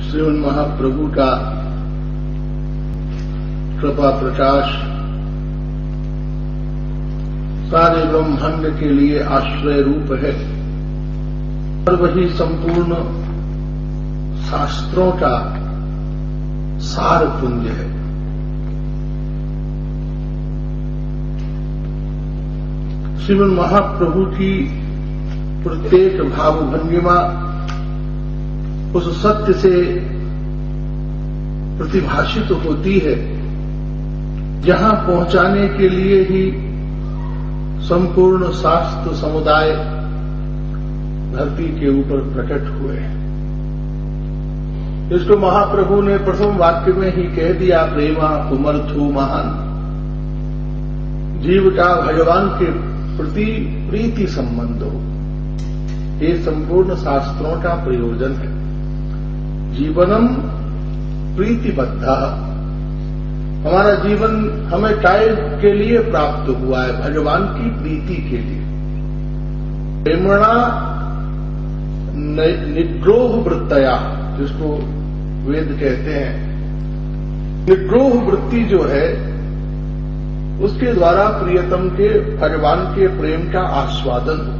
श्रीमन महाप्रभु का कृपा प्रकाश सारे ब्रह्मांड के लिए आश्रय रूप है और वही संपूर्ण शास्त्रों का सार पुंज है। श्रीमन महाप्रभु की प्रत्येक भाव भंगिमा उस सत्य से प्रतिभाषित होती है जहां पहुंचाने के लिए ही संपूर्ण शास्त्र समुदाय धरती के ऊपर प्रकट हुए हैं। इसको महाप्रभु ने प्रथम वाक्य में ही कह दिया, प्रेमा पुमर्थु महान। जीव का भगवान के प्रति प्रीति संबंध हो, ये संपूर्ण शास्त्रों का प्रयोजन है। जीवनम प्रीतिबद्ध, हमारा जीवन हमें काय के लिए प्राप्त हुआ है, भगवान की प्रीति के लिए। प्रेमणा निग्रोह वृत्तया, जिसको वेद कहते हैं, निग्रोह वृत्ति जो है उसके द्वारा प्रियतम के भगवान के प्रेम का आस्वादन हो।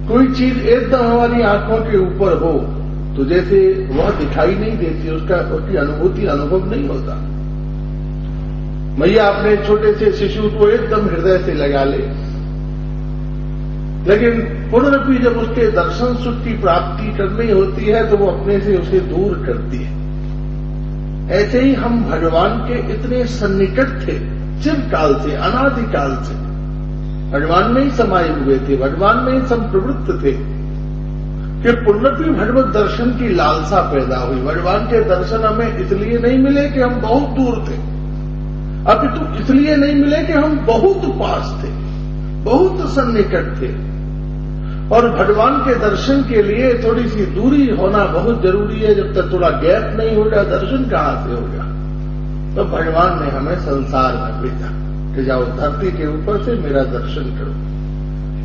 कोई चीज एकदम हमारी आंखों के ऊपर हो तो जैसे वह दिखाई नहीं देती, उसकी अनुभूति अनुभव नहीं होता। मैया अपने छोटे से शिशु को एकदम हृदय से लगा ले, लेकिन पुनरपि जब उसके दर्शन सुख की प्राप्ति करनी होती है तो वो अपने से उसे दूर करती है। ऐसे ही हम भगवान के इतने सन्निकट थे, चिरकाल से, अनादिकाल से भगवान में ही समाये हुए थे, भगवान में ही संप्रवृत्त थे कि पुनरपि भगवत दर्शन की लालसा पैदा हुई। भगवान के दर्शन हमें इसलिए नहीं मिले कि हम बहुत दूर थे, अपितु इसलिए नहीं मिले कि हम बहुत पास थे, बहुत सन्निकट थे। और भगवान के दर्शन के लिए थोड़ी सी दूरी होना बहुत जरूरी है। जब तक थोड़ा गैप नहीं होगा दर्शन कहां से होगा। तो भगवान ने हमें संसार में भेजा कि जाओ धरती के ऊपर से मेरा दर्शन करो।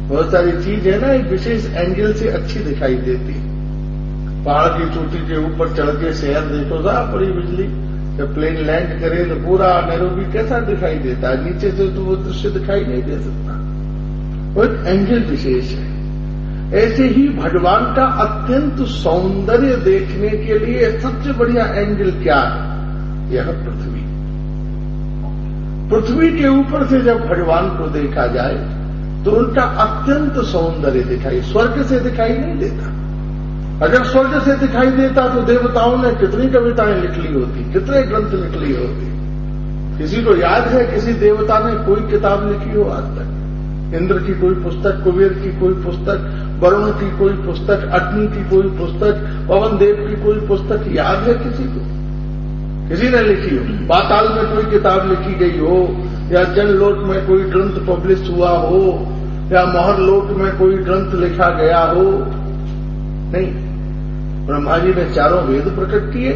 बहुत सारी चीज है ना, एक विशेष एंगल से अच्छी दिखाई देती है। पहाड़ की चोटी के ऊपर चढ़ के शहर देखो, साफ बड़ी बिजली, जब प्लेन लैंड करे तो पूरा नैरोबी कैसा दिखाई देता है, नीचे से तो वो दृश्य दिखाई नहीं दे सकता। वो एक एंगल विशेष है। ऐसे ही भगवान का अत्यंत सौंदर्य देखने के लिए सबसे बढ़िया एंगल क्या है? यह पृथ्वी। पृथ्वी के ऊपर से जब भगवान को देखा जाए तो उनका अत्यंत सौंदर्य दिखाई, स्वर्ग से दिखाई नहीं देता। अगर स्वर्ग से दिखाई देता तो देवताओं ने कितनी कविताएं लिख ली होती, कितने ग्रंथ लिख लिए होते। किसी को याद है किसी देवता ने कोई किताब लिखी हो आज तक? इंद्र की कोई पुस्तक, कुबेर की कोई पुस्तक, वरुण की कोई पुस्तक, अग्नि की कोई पुस्तक, पवन देव की कोई पुस्तक याद है किसी को? किसी ने लिखी हो? पाताल में कोई किताब लिखी गई हो, या जनलोक में कोई ग्रंथ पब्लिश हुआ हो, या मोहरलोक में कोई ग्रंथ लिखा गया हो? नहीं। ब्रह्मा जी ने चारों वेद प्रकट किए।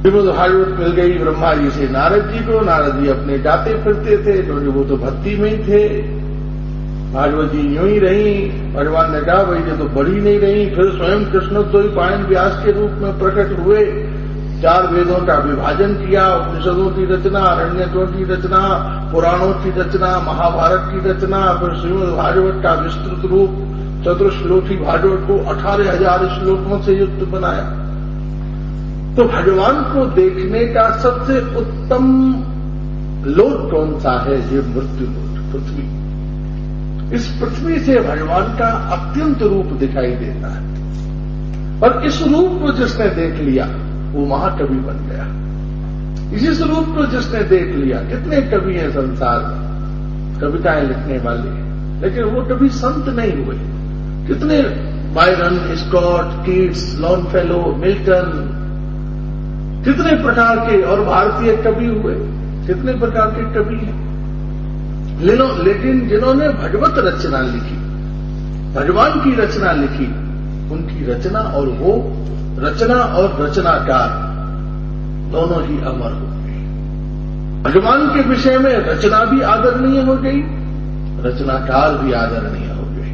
श्रीमद् भागवत मिल गई ब्रह्मा जी से नारद जी को, नारद जी अपने गाते फिरते थे क्योंकि वो तो भक्ति में ही थे। भागवत जी यूं ही रही। भगवान ने कहा भाई ये तो बढ़ी नहीं रही। फिर स्वयं कृष्ण तो ही पायन व्यास के रूप में प्रकट हुए, 4 वेदों का विभाजन किया, उपनिषदों की रचना, अरण्यकों की रचना, पुराणों की रचना, महाभारत की रचना, फिर श्रीमद् भागवत का विस्तृत रूप चतुश्लोकी भागवत को 18,000 श्लोकों से युक्त बनाया। तो भगवान को देखने का सबसे उत्तम लोक कौन सा है? ये मृत्यु लोक, पृथ्वी। इस पृथ्वी से भगवान का अत्यंत रूप दिखाई देता है। और इस रूप को जिसने देख लिया वो महाकवि बन गया। इसी स्वरूप को जिसने देख लिया, कितने कवि हैं संसार में, कविताएं लिखने वाले, लेकिन वो कभी संत नहीं हुए। कितने Byron, Scott, Keats, Longfellow, Milton, कितने प्रकार के और भारतीय कवि हुए, कितने प्रकार के कवि हैं। लेकिन जिन्होंने भगवत रचना लिखी, भगवान की रचना लिखी, उनकी रचना और वो रचना और रचनाकार दोनों ही अमर हो गए। भगवान के विषय में रचना भी आदरणीय हो गई, रचनाकार भी आदरणीय हो गए।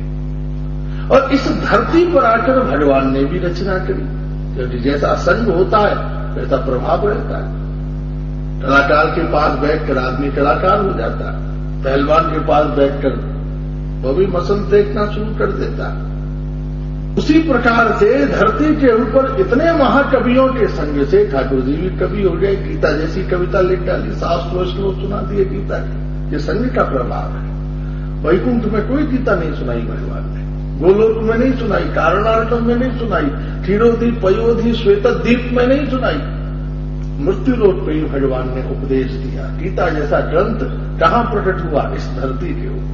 और इस धरती पर आकर भगवान ने भी रचना करी, क्योंकि जैसा संग होता है वैसा प्रभाव रहता है। कलाकार के पास बैठकर आदमी कलाकार हो जाता है, पहलवान के पास बैठकर वो भी मसल देखना शुरू कर देता है। उसी प्रकार से धरती के ऊपर इतने महाकवियों के संग से ठाकुर जी भी कवि हो गए, गीता जैसी कविता लिख डाली, शास्त्रों श्लोक सुना दिए गीता के। ये संग का प्रभाव है। वैकुंठ में कोई गीता नहीं सुनाई भगवान ने, गोलोक में नहीं सुनाई, कारणार्णव में नहीं सुनाई, क्षीरोधी पयोधी श्वेतद्वीप में नहीं सुनाई, मृत्युलोक पे ही भगवान ने उपदेश दिया। गीता जैसा ग्रंथ कहां प्रकट हुआ? इस धरती के ऊपर,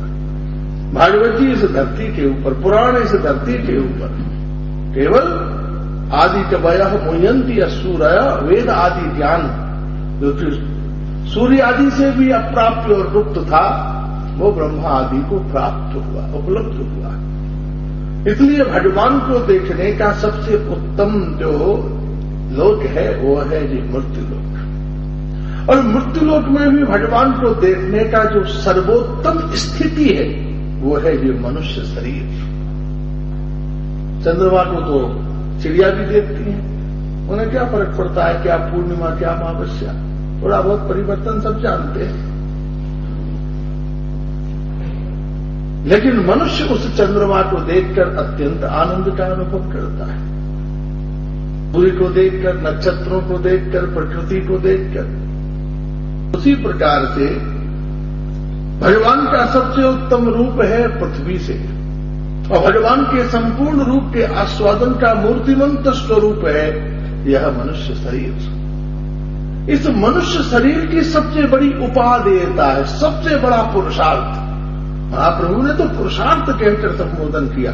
भागवत जी इस धरती के ऊपर, पुराण इस धरती के ऊपर। केवल आदि कवयः मुह्यन्ति सूरय, वेद आदि ज्ञान जो सूर्य आदि से भी अप्राप्य और गुप्त था, वो ब्रह्मा आदि को प्राप्त हुआ, उपलब्ध हुआ। इसलिए भगवान को देखने का सबसे उत्तम जो लोक है वो है ये मृत्युलोक। और मृत्युलोक में भी भगवान को देखने का जो सर्वोत्तम स्थिति है वो है ये मनुष्य शरीर। चंद्रमा को तो चिड़िया भी देखती है, उन्हें क्या फर्क पड़ता है, क्या पूर्णिमा क्या अमावस्या, थोड़ा बहुत परिवर्तन सब जानते हैं। लेकिन मनुष्य उस चंद्रमा को देखकर अत्यंत आनंद का अनुभव करता है, सूर्य को देखकर, नक्षत्रों को देखकर, प्रकृति को देखकर। उसी प्रकार से भगवान का सबसे उत्तम रूप है पृथ्वी से, और भगवान के संपूर्ण रूप के आस्वादन का मूर्तिमंत स्वरूप है यह मनुष्य शरीर। इस मनुष्य शरीर की सबसे बड़ी उपादेयता है, सबसे बड़ा पुरुषार्थ। महाप्रभु ने तो पुरुषार्थ कहकर संबोधन किया,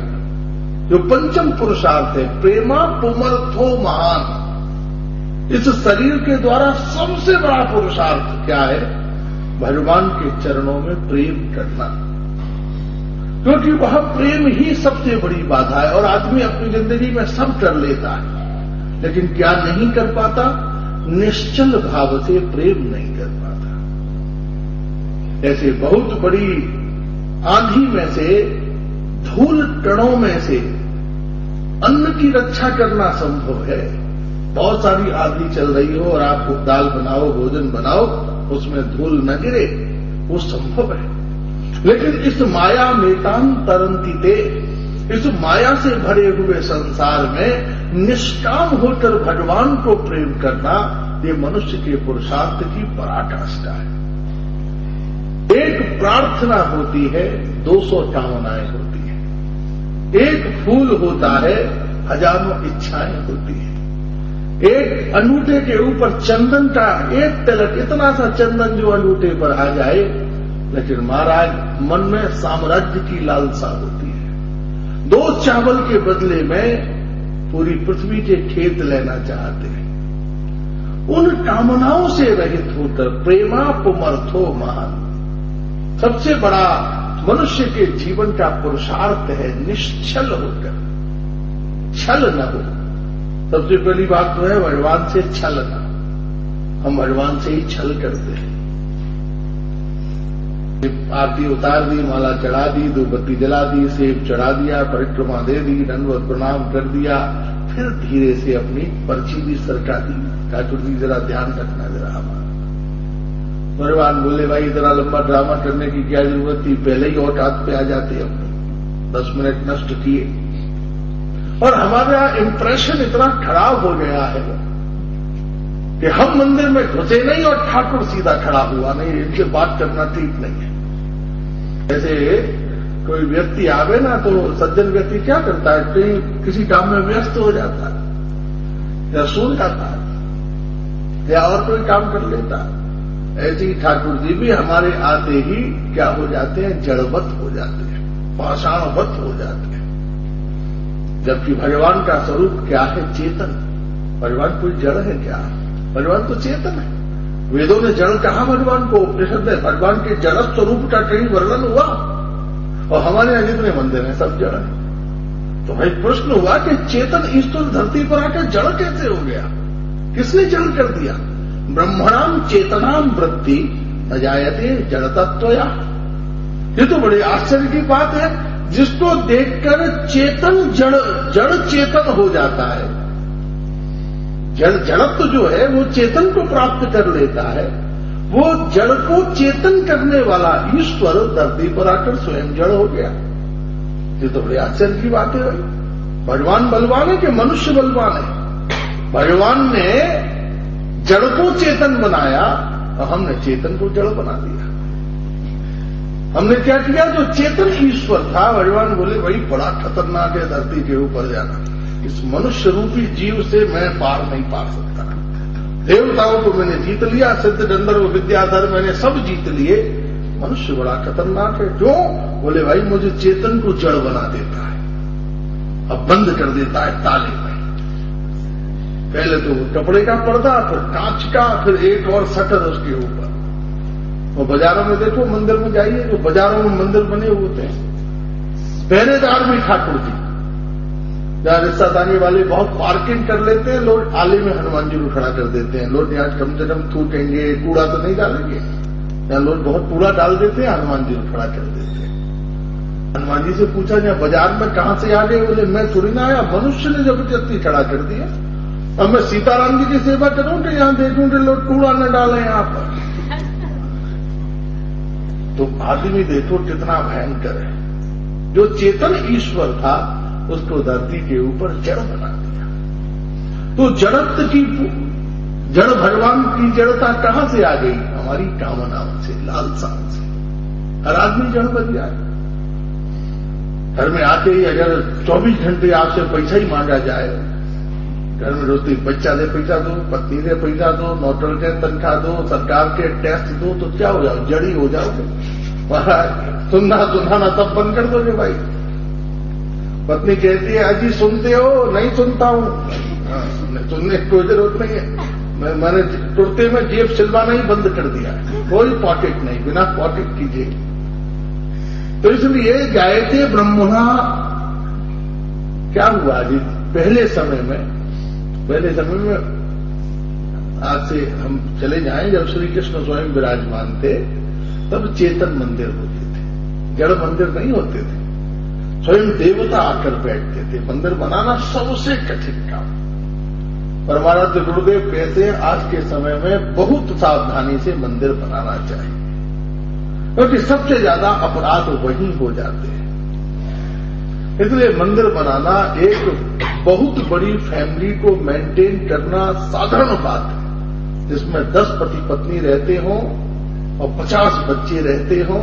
जो पंचम पुरुषार्थ है, प्रेमा पुमर्थो महान। इस शरीर के द्वारा सबसे बड़ा पुरुषार्थ क्या है? भगवान के चरणों में प्रेम करना, क्योंकि वह प्रेम ही सबसे बड़ी बाधा है। और आदमी अपनी जिंदगी में सब कर लेता है, लेकिन क्या नहीं कर पाता? निश्चल भाव से प्रेम नहीं कर पाता। ऐसे बहुत बड़ी आंधी में से, धूल कणों में से अन्न की रक्षा करना संभव है। बहुत सारी आंधी चल रही हो और आप दाल बनाओ, भोजन बनाओ, उसमें धूल न गिरे, वो संभव है। लेकिन इस माया मेतान तरंती ते, इस माया से भरे हुए संसार में निष्काम होकर भगवान को प्रेम करना, ये मनुष्य के पुरुषार्थ की पराकाष्ठा है। एक प्रार्थना होती है, 200 कामनाएं होती है। एक फूल होता है, हजारों इच्छाएं होती है। एक अंगूठे के ऊपर चंदन का एक तिलक, इतना सा चंदन जो अंगूठे पर आ जाए, लेकिन महाराज मन में साम्राज्य की लालसा होती है। 2 चावल के बदले में पूरी पृथ्वी के खेत लेना चाहते हैं। उन कामनाओं से रहित होकर प्रेमा पुमर्थो महान, सबसे बड़ा मनुष्य के जीवन का पुरुषार्थ है निश्चल होकर, छल न हो। सबसे पहली बात तो है भगवान से छल न। हम भगवान से ही छल करते हैं। आरती उतार दी, माला चढ़ा दी, 2 बत्ती जला दी, सेब चढ़ा दिया, परिक्रमा दे दी, दंडवत प्रणाम कर दिया, फिर धीरे से अपनी पर्ची भी सरका दी। ठाकुर जी जरा ध्यान रखना जरा हमारा। भगवान बोले भाई इतना लंबा ड्रामा करने की क्या जरूरत थी, पहले ही औकात पे आ जाते अपने, 10 मिनट नष्ट किए। और हमारा इंप्रेशन इतना खराब हो गया है कि हम मंदिर में घुसे नहीं और ठाकुर सीधा खड़ा हुआ नहीं, इनसे बात करना ठीक नहीं है। जैसे कोई व्यक्ति आवे ना तो सज्जन व्यक्ति क्या करता है, कहीं किसी काम में व्यस्त हो जाता है, या सो जाता है, या और कोई काम कर लेता है। ऐसे ही ठाकुर जी भी हमारे आते ही क्या हो जाते हैं, जड़वत हो जाते हैं, पाषाणवत हो जाते हैं। जबकि भगवान का स्वरूप क्या है? चेतन। भगवान कोई जड़ है क्या? भगवान तो चेतन है। वेदों ने जड़ कहा भगवान को, उपनिषद में भगवान के जड़ स्वरूप का कहीं वर्णन हुआ? और हमारे यहां जितने मंदिर हैं सब जड़ है। तो भाई प्रश्न हुआ कि चेतन ईश्वर धरती पर आकर जड़ कैसे हो गया? किसने जड़ कर दिया? ब्रह्मणाम चेतनाम वृत्ति न जायते जड़ तत्वया। ये तो बड़े आश्चर्य की बात है। जिसको देखकर चेतन जड़ चेतन हो जाता है। जड़त्व जो है वो चेतन को प्राप्त कर लेता है। वो जड़ को चेतन करने वाला ईश्वर धरती पर आकर स्वयं जड़ हो गया। ये तो बड़े आश्चर्य की बात है भाई। भगवान बलवान है कि मनुष्य बलवान है? भगवान ने जड़ को चेतन बनाया और हमने चेतन को जड़ बना दिया। हमने क्या किया? जो चेतन ईश्वर था, भगवान बोले भाई बड़ा खतरनाक है धरती के ऊपर जाना, इस मनुष्य रूपी जीव से मैं पार नहीं पा सकता। देवताओं को मैंने जीत लिया, सिद्ध गंधर्व विद्याधर मैंने सब जीत लिए, मनुष्य बड़ा खतरनाक है। क्यों? बोले भाई मुझे चेतन को जड़ बना देता है, अब बंद कर देता है ताले में। पहले तो कपड़े का पर्दा, फिर कांच का, फिर एक और शटर उसके ऊपर। वो बाजारों में देखो, मंदिर में जाइए, जो बाजारों में मंदिर बने होते हैं, पहरेदार भी ठाकुर जी। जहां रिश्तेदारी वाले बहुत पार्किंग कर लेते हैं, लोग आले में हनुमान जी को खड़ा कर देते हैं। लोग यहाँ कम से कम थूकेंगे, कूड़ा तो नहीं डालेंगे, यहाँ लोग बहुत कूड़ा डाल देते हैं, हनुमान जी को खड़ा कर देते हैं। हनुमान जी से पूछा जहाँ बाजार में कहां से आ गए? बोले मैं थोड़ी ना आया, मनुष्य ने जबरदस्ती खड़ा कर दिया। अब मैं सीताराम जी की सेवा करूं कि यहां देखूं कि लोग कूड़ा न डालें यहां पर? तो आदमी देखो कितना भयंकर है। जो चेतन ईश्वर था उसको धरती के ऊपर जड़ बना दिया। तो जड़त्व की जड़, भगवान की जड़ता कहां से आ गई? हमारी कामनाओं से, लालसाओं से। हर आदमी जड़ बन जाए। घर में आते ही अगर 24 घंटे आपसे पैसा ही मांगा जाए, घर में रोती बच्चा दे पैसा दो, पत्नी दे पैसा दो, नौकर के तनख्वाह दो, सरकार के टैक्स दो, तो क्या हो जाओ? जड़ी हो जाओगे। सुनना सुनाना सब बंद कर दोगे भाई। पत्नी कहती है अजी सुनते हो? नहीं सुनता हूं। सुनने की कोई जरूरत नहीं है। मैंने कुर्ते में जेब सिलवाना ही बंद कर दिया, कोई पॉकेट नहीं, बिना पॉकेट की जेब। तो इसलिए गायते ब्रह्मणा क्या हुआ जी? पहले समय में आज से हम चले जाएं, जब श्री कृष्ण स्वयं विराजमान थे तब चेतन मंदिर होते थे, जड़ मंदिर नहीं होते थे। स्वयं देवता आकर बैठते थे। मंदिर बनाना सबसे कठिन काम। पर हमारा तो गुरुदेव कहते हैं आज के समय में बहुत सावधानी से मंदिर बनाना चाहिए, क्योंकि सबसे ज्यादा अपराध वहीं हो जाते हैं। इसलिए मंदिर बनाना एक बहुत बड़ी फैमिली को मेंटेन करना साधारण बात है, जिसमें 10 पति पत्नी रहते हों और 50 बच्चे रहते हों,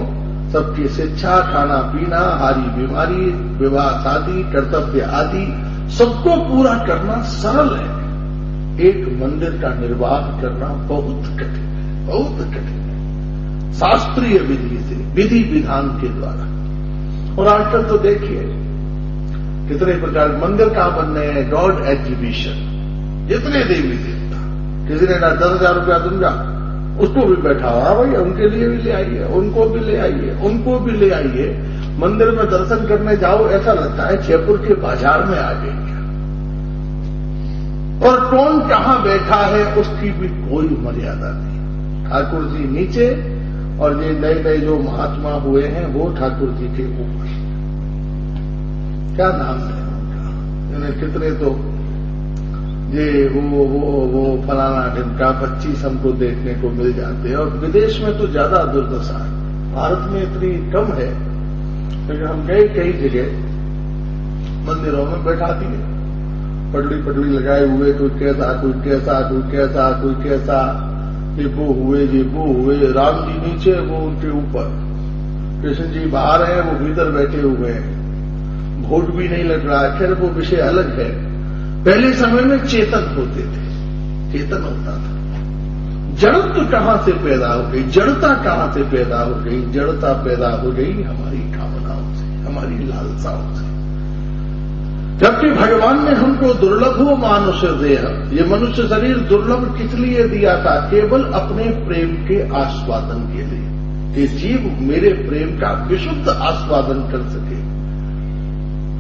सबकी शिक्षा, खाना पीना, हारी बीमारी, विवाह शादी, कर्तव्य आदि सबको पूरा करना सरल है। एक मंदिर का निर्वाह करना बहुत कठिन है, बहुत कठिन है, शास्त्रीय विधि से, विधि विधान के द्वारा। और आजकल तो देखिए कितने प्रकार मंदिर कहां बन रहे हैं, गॉड एग्जीबिशन, जितने देवी देवता, किसी ने 10,000 रुपया दूंगा, उसको भी बैठा हुआ भाई, उनके लिए भी ले आइए, उनको भी ले आइए, उनको भी ले आइए। मंदिर में दर्शन करने जाओ, ऐसा लगता है जयपुर के बाजार में आ गए क्या। और कौन कहां बैठा है उसकी भी कोई मर्यादा नहीं। ठाकुर जी नीचे और ये नए नए जो महात्मा हुए हैं वो ठाकुर जी के ऊपर। क्या नाम है उनका? इन्हें कितने तो ये वो फलाना ढिमका 25 हमको देखने को मिल जाते हैं। और विदेश में तो ज्यादा दुर्दशा है, भारत में इतनी कम है। लेकिन हम गए कई जगह मंदिरों में बैठा दिए, पगड़ी पगड़ी लगाए हुए, कोई कैसा कोई कैसा कोई कैसा कोई कैसा, ये वो हुए, राम जी नीचे, वो उनके ऊपर, कृष्ण जी बाहर हैं, वो भीतर बैठे हुए हैं, भोट भी नहीं लग रहा है। खैर वो विषय अलग है। पहले समय में चेतन होते थे, चेतन होता था। जड़त्व कहां से पैदा हो गई? जड़ता कहां से पैदा हो गई? जड़ता पैदा हो गई हमारी कामनाओं से, हमारी लालसाओं से। जबकि भगवान ने हमको दुर्लभ हो मानुष देह, ये मनुष्य शरीर दुर्लभ किस लिए दिया था? केवल अपने प्रेम के आस्वादन के लिए, कि जीव मेरे प्रेम का विशुद्ध आस्वादन कर सके।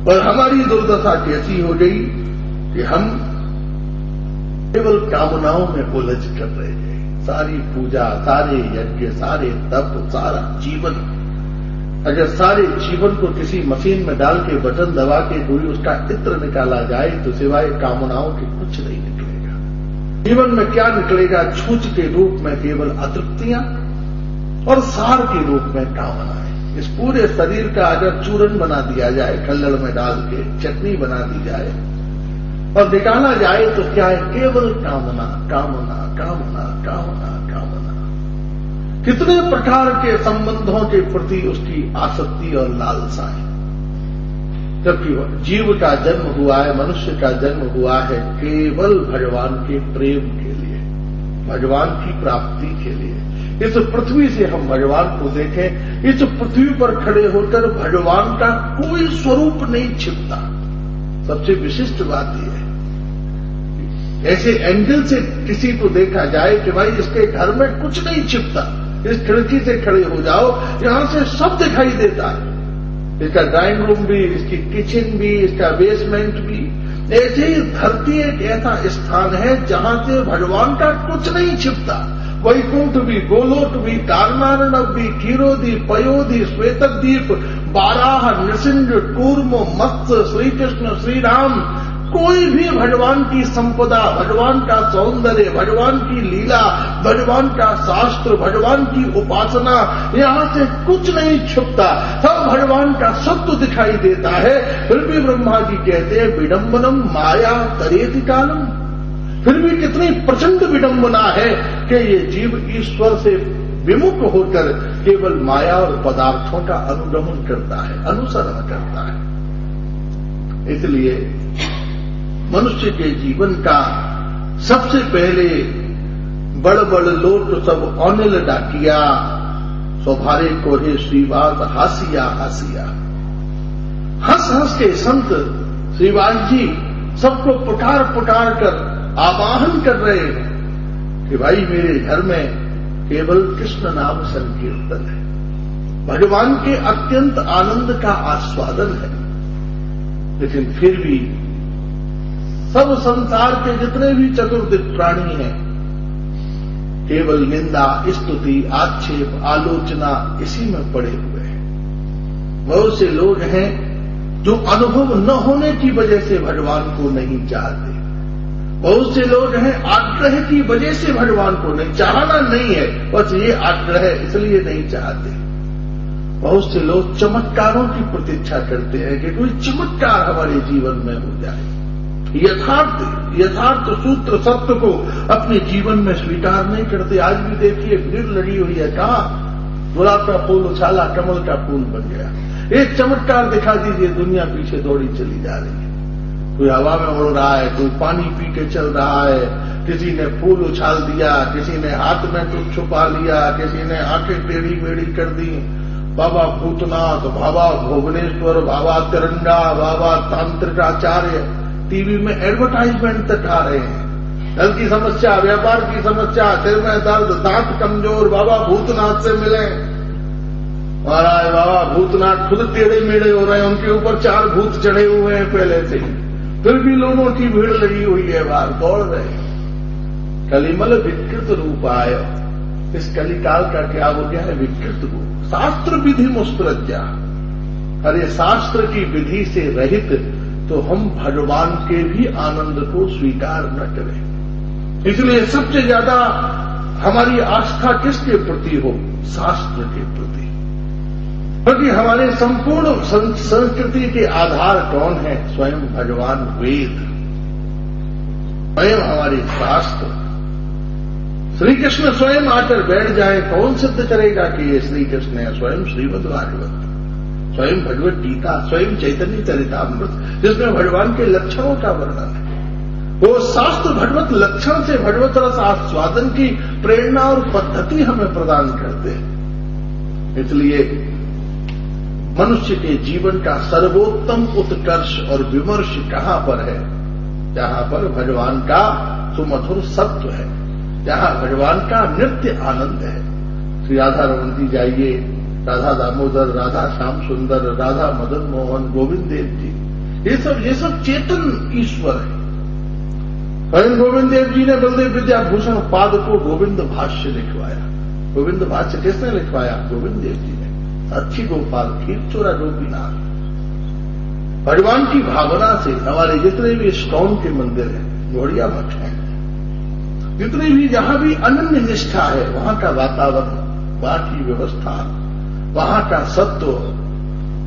पर हमारी दुर्दशा कैसी हो गई कि हम केवल कामनाओं में उलझ कर रह गए। सारी पूजा, सारे यज्ञ, सारे तप, सारा जीवन अगर सारे जीवन को किसी मशीन में डाल के बटन दबा के कोई उसका इत्र निकाला जाए तो सिवाय कामनाओं के कुछ नहीं निकलेगा। जीवन में क्या निकलेगा? छूछ के रूप में केवल अतृप्तियां और सार के रूप में कामनाएं। इस पूरे शरीर का अगर चूरन बना दिया जाए, खल्लड़ में डाल के चटनी बना दी जाए और निकाला जाए तो क्या है? केवल कामना कामना कामना कामना कामना। कितने प्रकार के संबंधों के प्रति उसकी आसक्ति और लालसाएं। जबकि जीव का जन्म हुआ है, मनुष्य का जन्म हुआ है केवल भगवान के प्रेम के लिए, भगवान की प्राप्ति के लिए। इस पृथ्वी से हम भगवान को देखें, इस पृथ्वी पर खड़े होकर भगवान का कोई स्वरूप नहीं छिपता। सबसे विशिष्ट बात यह है, ऐसे एंगल से किसी को देखा जाए कि भाई इसके घर में कुछ नहीं छिपता, इस खिड़की से खड़े हो जाओ, यहां से सब दिखाई देता है। इसका ड्राइंग रूम भी, इसकी किचन भी, इसका बेसमेंट भी। ऐसे ही धरती एक ऐसा स्थान है जहां से भगवान का कुछ नहीं छिपता। वैकुंठ भी, गोलोक भी, कारणार्णव भी, क्षीरोदीप, पयोदीप, श्वेतद्वीप, बाराह, नृसिंह, कूर्म, मत्स्य, श्री कृष्ण, श्री राम, कोई भी भगवान की संपदा, भगवान का सौंदर्य, भगवान की लीला, भगवान का शास्त्र, भगवान की उपासना, यहां से कुछ नहीं छुपता। सब भगवान का सत्व दिखाई देता है। फिर भी ब्रह्मा जी कहते हैं विडंबनम माया तरेति कालम। फिर भी कितनी प्रचंड विडंबना है कि ये जीव ईश्वर से विमुख होकर केवल माया और पदार्थों का अनुगमन करता है, अनुसरण करता है। इसलिए मनुष्य के जीवन का सबसे पहले बड़ बड़ लोट सब अनिल डाकिया, स्वभारे कोहे श्रीवास हासिया हासिया। हंस हंस के संत श्रीवास जी सबको पुकार पुकार कर आवाहन कर रहे हैं कि भाई मेरे घर में केवल कृष्ण नाम संकीर्तन है, भगवान के अत्यंत आनंद का आस्वादन है। लेकिन फिर भी सब संसार के जितने भी चतुर्दिक प्राणी हैं केवल निंदा, स्तुति, आक्षेप, आलोचना इसी में पड़े हुए हैं। बहुत से लोग हैं जो अनुभव न होने की वजह से भगवान को नहीं चाहते। बहुत से लोग हैं आग्रह की वजह से भगवान को नहीं, चाहना नहीं है, बस ये आग्रह इसलिए नहीं चाहते। बहुत से लोग चमत्कारों की प्रतीक्षा करते हैं कि कोई चमत्कार हमारे जीवन में हो जाए। यथार्थ सूत्र सत्य को अपने जीवन में स्वीकार नहीं करते। आज भी देखिए भीड़ लगी हुई है, कहां गुलाब का फूल उछाला, कमल का फूल बन गया। एक चमत्कार दिखा दीजिए, दुनिया पीछे दौड़ी चली जा रही है। कोई हवा में उड़ रहा है, कोई पानी पी के चल रहा है, किसी ने फूल उछाल दिया, किसी ने हाथ में कुछ छुपा लिया, किसी ने आंखें टेढ़ी मेढ़ी कर दी। बाबा भूतनाथ, बाबा भुवनेश्वर, बाबा तिरंगा, बाबा तांत्रिकाचार्य, टीवी में एडवर्टाइजमेंट तक आ रहे हैं। दल की समस्या, व्यापार की समस्या, सिर में दर्द, दांत कमजोर, बाबा भूतनाथ से मिले। महाराज बाबा भूतनाथ खुद टेढ़े मेढ़े हो रहे हैं, उनके ऊपर 4 भूत चढ़े हुए हैं पहले से। फिर भी लोगों की भीड़ लगी हुई है, बाहर दौड़ रहे। कलिमल विकृत रूप आया। इस कलिकाल का क्या हो गया है? विकृत रूप। शास्त्र विधि मुस्प्रज्ञा। अरे शास्त्र की विधि से रहित तो हम भगवान के भी आनंद को स्वीकार न करें। इसलिए सबसे ज्यादा हमारी आस्था किसके प्रति हो? शास्त्र के प्रति। क्योंकि हमारे संपूर्ण संस्कृति के आधार कौन है? स्वयं भगवान वेद, स्वयं हमारे शास्त्र। श्री कृष्ण स्वयं आकर बैठ जाए, कौन सिद्ध करेगा कि ये श्री कृष्ण है? स्वयं श्रीमद् भागवत, स्वयं भगवत गीता, स्वयं चैतन्य चरितामृत, जिसमें भगवान के लक्षणों का वर्णन है। वो शास्त्र भगवत लक्षण से भगवत रस आस्वादन की प्रेरणा और पद्धति हमें प्रदान करते हैं। इसलिए मनुष्य के जीवन का सर्वोत्तम उत्कर्ष और विमर्श कहां पर है? जहां पर भगवान का सुमधुर सत्व है, जहां भगवान का नित्य आनंद है। श्री राधा रमन जी जाइए, राधा दामोदर, राधा श्याम सुंदर, राधा मदन मोहन, गोविंद देव जी, ये सब चेतन ईश्वर है। स्वयं गोविंद देव जी ने बलदेव विद्याभूषण पाद को गोविंद भाष्य लिखवाया। गोविंद भाष्य किसने लिखवाया? गोविंद देव जी ने। अच्छी गोपाल खीर चोरा गोपीनाथ। भगवान की भावना से हमारे जितने भी इस्कॉन के मंदिर हैं, गौड़िया मठ हैं, जितनी भी जहां भी अनन्य निष्ठा है, वहां का वातावरण, वहां की व्यवस्था, वहां का सत्व,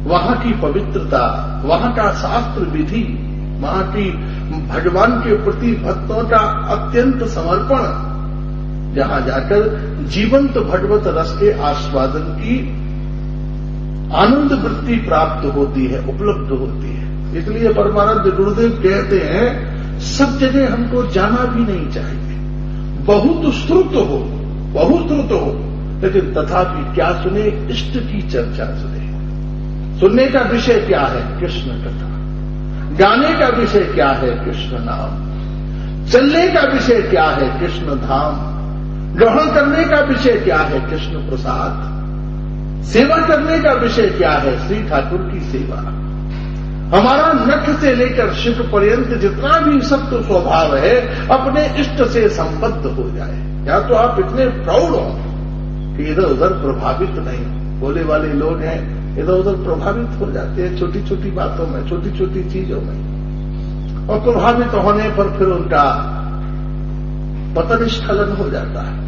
वहां की पवित्रता, वहां का शास्त्र विधि, वहां की भगवान के प्रति भक्तों का अत्यंत समर्पण, जहां जाकर जीवंत भगवत रस के आस्वादन की आनंद वृत्ति प्राप्त होती है, उपलब्ध होती है। इसलिए परमानंद गुरुदेव कहते हैं सब जगह हमको जाना भी नहीं चाहिए, बहुत श्रुत हो, लेकिन तथापि क्या सुने, इष्ट की चर्चा सुने। सुनने का विषय क्या है, कृष्ण कथा। गाने का विषय क्या है, कृष्ण नाम। चलने का विषय क्या है, कृष्ण धाम। ग्रहण करने का विषय क्या है, कृष्ण प्रसाद। सेवा करने का विषय क्या है, श्री ठाकुर की सेवा। हमारा नख से लेकर शिख पर्यंत जितना भी सत्व स्वभाव है, अपने इष्ट से संबद्ध हो जाए। या तो आप इतने प्राउड हो कि इधर उधर प्रभावित नहीं। बोले वाले लोग हैं, इधर उधर प्रभावित हो जाते हैं छोटी छोटी बातों में, छोटी छोटी चीजों में, और प्रभावित होने पर फिर उनका पतन स्खलन हो जाता है।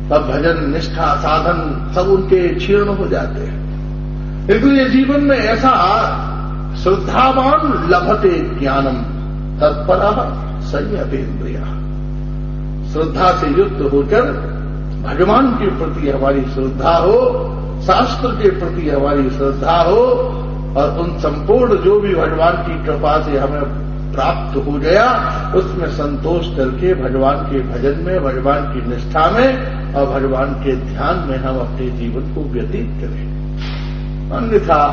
तब भजन, निष्ठा, साधन सब उनके क्षीर्ण हो जाते हैं। इसलिए जीवन में ऐसा श्रद्धावान लभते ज्ञानम तत्परः संयतेन्द्रियः। श्रद्धा से युक्त होकर भगवान के प्रति हमारी श्रद्धा हो, शास्त्र के प्रति हमारी श्रद्धा हो, और उन संपूर्ण जो भी भगवान की कृपा से हमें प्राप्त हो गया उसमें संतोष करके भगवान के भजन में, भगवान की निष्ठा में और भगवान के ध्यान में हम अपने जीवन को व्यतीत करें। अन्यथा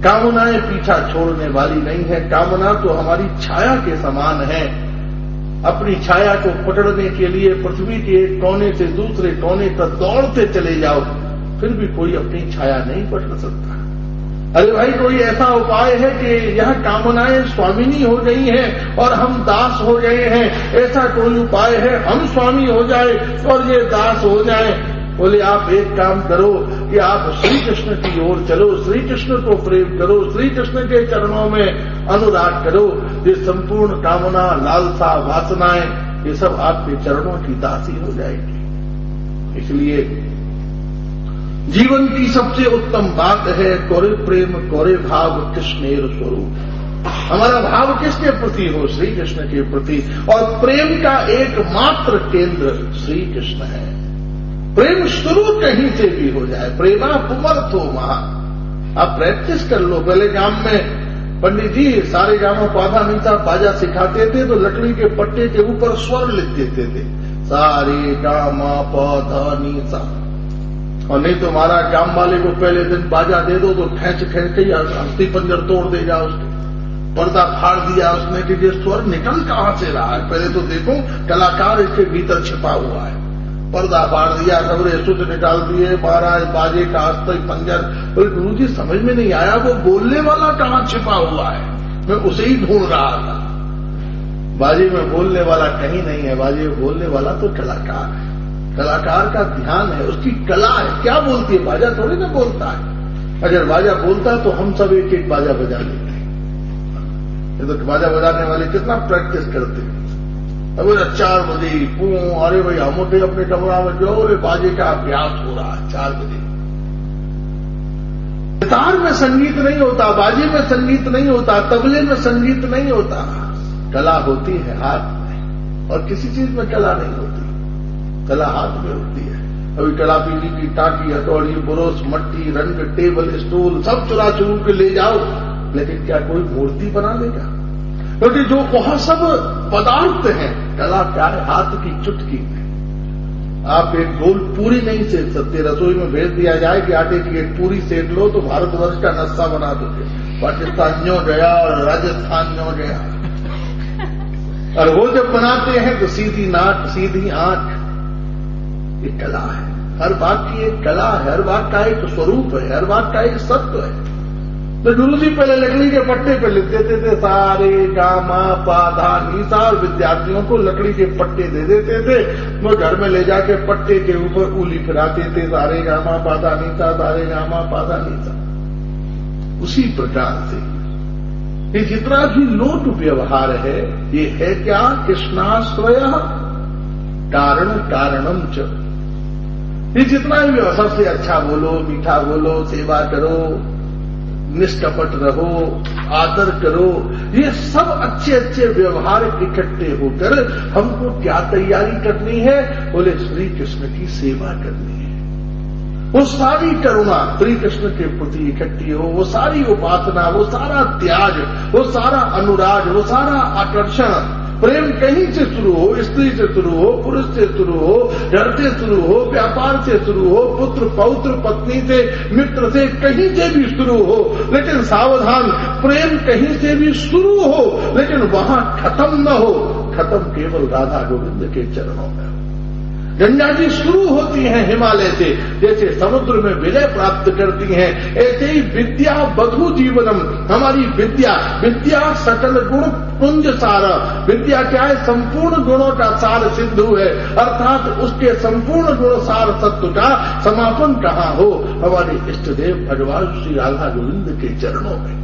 कामनाएं पीछा छोड़ने वाली नहीं है। कामना तो हमारी छाया के समान है। अपनी छाया को पकड़ने के लिए पृथ्वी के एक कोने से दूसरे कोने तक दौड़ते चले जाओ, फिर भी कोई अपनी छाया नहीं पकड़ सकता। अरे भाई, कोई ऐसा उपाय है कि यह कामनाएं स्वामिनी हो गई हैं और हम दास हो गए हैं? ऐसा कोई उपाय है हम स्वामी हो जाए और ये दास हो जाए? बोले आप एक काम करो कि आप श्री कृष्ण की ओर चलो, श्री कृष्ण को प्रेम करो, श्री कृष्ण के चरणों में अनुराग करो। ये संपूर्ण कामना, लालसा, वासनाएं, ये सब आपके चरणों की दासी हो जाएगी। इसलिए जीवन की सबसे उत्तम बात है कोरे प्रेम कोरे भाव कृष्णेर स्वरूप। हमारा भाव किसके प्रति हो? श्री कृष्ण के प्रति। और प्रेम का एकमात्र केंद्र श्री कृष्ण है। प्रेम शुरू कहीं से भी हो जाए, प्रेमा पुमर्थो महा। आप प्रैक्टिस कर लो। पहले गांव में पंडित जी सारे गांव पौधा नहीं था, बाजा सिखाते थे तो लकड़ी के पट्टे के ऊपर स्वर लिख देते थे, सारे गामा पौधा नीचा। और नहीं तो हमारा गांव वाले को पहले दिन बाजा दे दो तो खेच के अस्थि पंजर तोड़ दे जाओ, उसके पर्दा फाड़ दिया उसने कि ये स्वर निकल कहां से रहा है। पहले तो देखो कलाकार इसके भीतर छिपा हुआ है। पर्दा फाड़ दिया, सबरे सूत्र निकाल दिए, महाराज बाजे का अस्थि पंजर। बोले गुरु जी समझ में नहीं आया, वो बोलने वाला कहां छिपा हुआ है, मैं उसे ही ढूंढ रहा था। बाजे में बोलने वाला कहीं नहीं है, बाजे में बोलने वाला तो कलाकार है। कलाकार का ध्यान है, उसकी कला है। क्या बोलती है? बाजा थोड़ी ना बोलता है। अगर बाजा बोलता तो हम सब एक एक बाजा बजा लेते। ये तो बाजा बजाने वाले कितना प्रैक्टिस करते हैं। अब 4 बजे अरे भाई हम उठे अपने कमरा में जो बाजे का अभ्यास हो रहा है 4 बजे। सितार में संगीत नहीं होता, बाजे में संगीत नहीं होता, तबले में संगीत नहीं होता। कला होती है हाथ में, और किसी चीज में कला नहीं होती। कला हाथ में होती है। अभी कला पीली की टाकी, हथौड़ी, बुरोस, मट्टी, रंग, टेबल, स्टूल सब चुरा चुरू के ले जाओ, लेकिन क्या कोई मूर्ति बना लेगा? क्योंकि जो वह सब पदार्थ हैं, कला क्या है? हाथ की चुटकी में। आप एक गोल पूरी नहीं सेक सकते। रसोई में भेज दिया जाए कि आटे की एक पूरी सेक लो तो भारतवर्ष का नक्शा बना दोगे। पाकिस्तान न्यों गया और राजस्थान न्यों गया। और वो जब बनाते हैं तो सीधी नाक, सीधी आंख। ये कला है। हर बात की एक कला है, हर बात का एक स्वरूप है, हर बात का एक सत्व है। तो गुरु जी पहले लकड़ी के पट्टे पे लिख देते थे सारे गामा पाधा नीसा, और विद्यार्थियों को लकड़ी के पट्टे दे देते थे। वो घर में ले जाके पट्टे के ऊपर उंगली फिराते थे, सारे गामा पाधा नीसा, सारे गामा पाधा नीसा। उसी प्रकार से ये जितना भी लोट व्यवहार है, ये है क्या? कृष्णाश्रय कारण कारणम च। ये जितना भी सबसे अच्छा बोलो, मीठा बोलो, सेवा करो, निष्कपट रहो, आदर करो, ये सब अच्छे अच्छे व्यवहार इकट्ठे होकर हमको क्या तैयारी करनी है? बोले श्री कृष्ण की सेवा करनी है। वो सारी करुणा श्री कृष्ण के प्रति इकट्ठी हो, वो सारी उपासना, वो सारा त्याग, वो सारा अनुराग, वो सारा आकर्षण, प्रेम कहीं से शुरू हो, स्त्री से शुरू हो, पुरुष से शुरू हो, घर से शुरू हो, व्यापार से शुरू हो, पुत्र पौत्र पत्नी से, मित्र से, कहीं से भी शुरू हो, लेकिन सावधान, प्रेम कहीं से भी शुरू हो लेकिन वहां खत्म न हो। खत्म केवल राधा गोविंद के चरणों में। गंगा जी शुरू होती हैं हिमालय से, जैसे समुद्र में विजय प्राप्त करती हैं, ऐसे ही विद्या बधु जीवनम, हमारी विद्या, विद्या सकल गुण पुंज सारा। विद्या क्या है? संपूर्ण गुणों का सार सिंधु है, अर्थात उसके संपूर्ण गुण सार सत्व का समापन कहाँ हो? हमारे इष्ट देव भगवान श्री राधा गोविंद के चरणों में।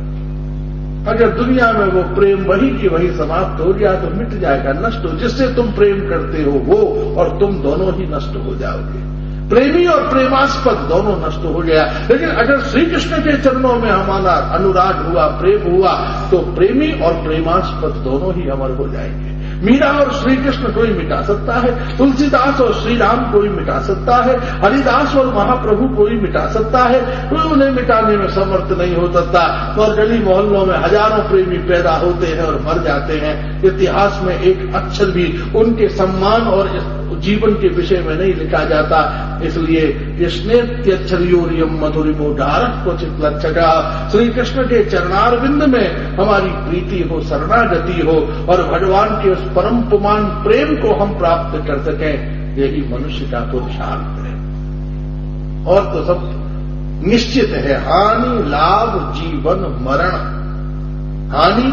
अगर दुनिया में वो प्रेम वही की वही समाप्त हो गया तो मिट जाएगा, नष्ट हो। जिससे तुम प्रेम करते हो वो और तुम दोनों ही नष्ट हो जाओगे। प्रेमी और प्रेमास्पद दोनों नष्ट हो गया। लेकिन अगर श्री कृष्ण के चरणों में हमारा अनुराग हुआ, प्रेम हुआ, तो प्रेमी और प्रेमास्पद दोनों ही अमर हो जाएंगे। मीरा और श्री कृष्ण कोई मिटा सकता है, तुलसीदास और श्री राम कोई मिटा सकता है, हरिदास और महाप्रभु कोई मिटा सकता है, कोई उन्हें मिटाने में समर्थ नहीं हो सकता। और गली मोहल्लों में हजारों प्रेमी पैदा होते हैं और मर जाते हैं, इतिहास में एक अक्षर भी उनके सम्मान और जीवन के विषय में नहीं लिखा जाता। इसलिए कृष्णेत्यक्षरियोरियम मधुरिमोदारक क्वचित लक्षका, श्री कृष्ण के चरणारविंद में हमारी प्रीति हो, शरणागति हो और भगवान के उस परम पुमान प्रेम को हम प्राप्त कर सकें, यही मनुष्य का पुरुषार्थ है। और तो सब निश्चित है, हानि लाभ जीवन मरण। हानि,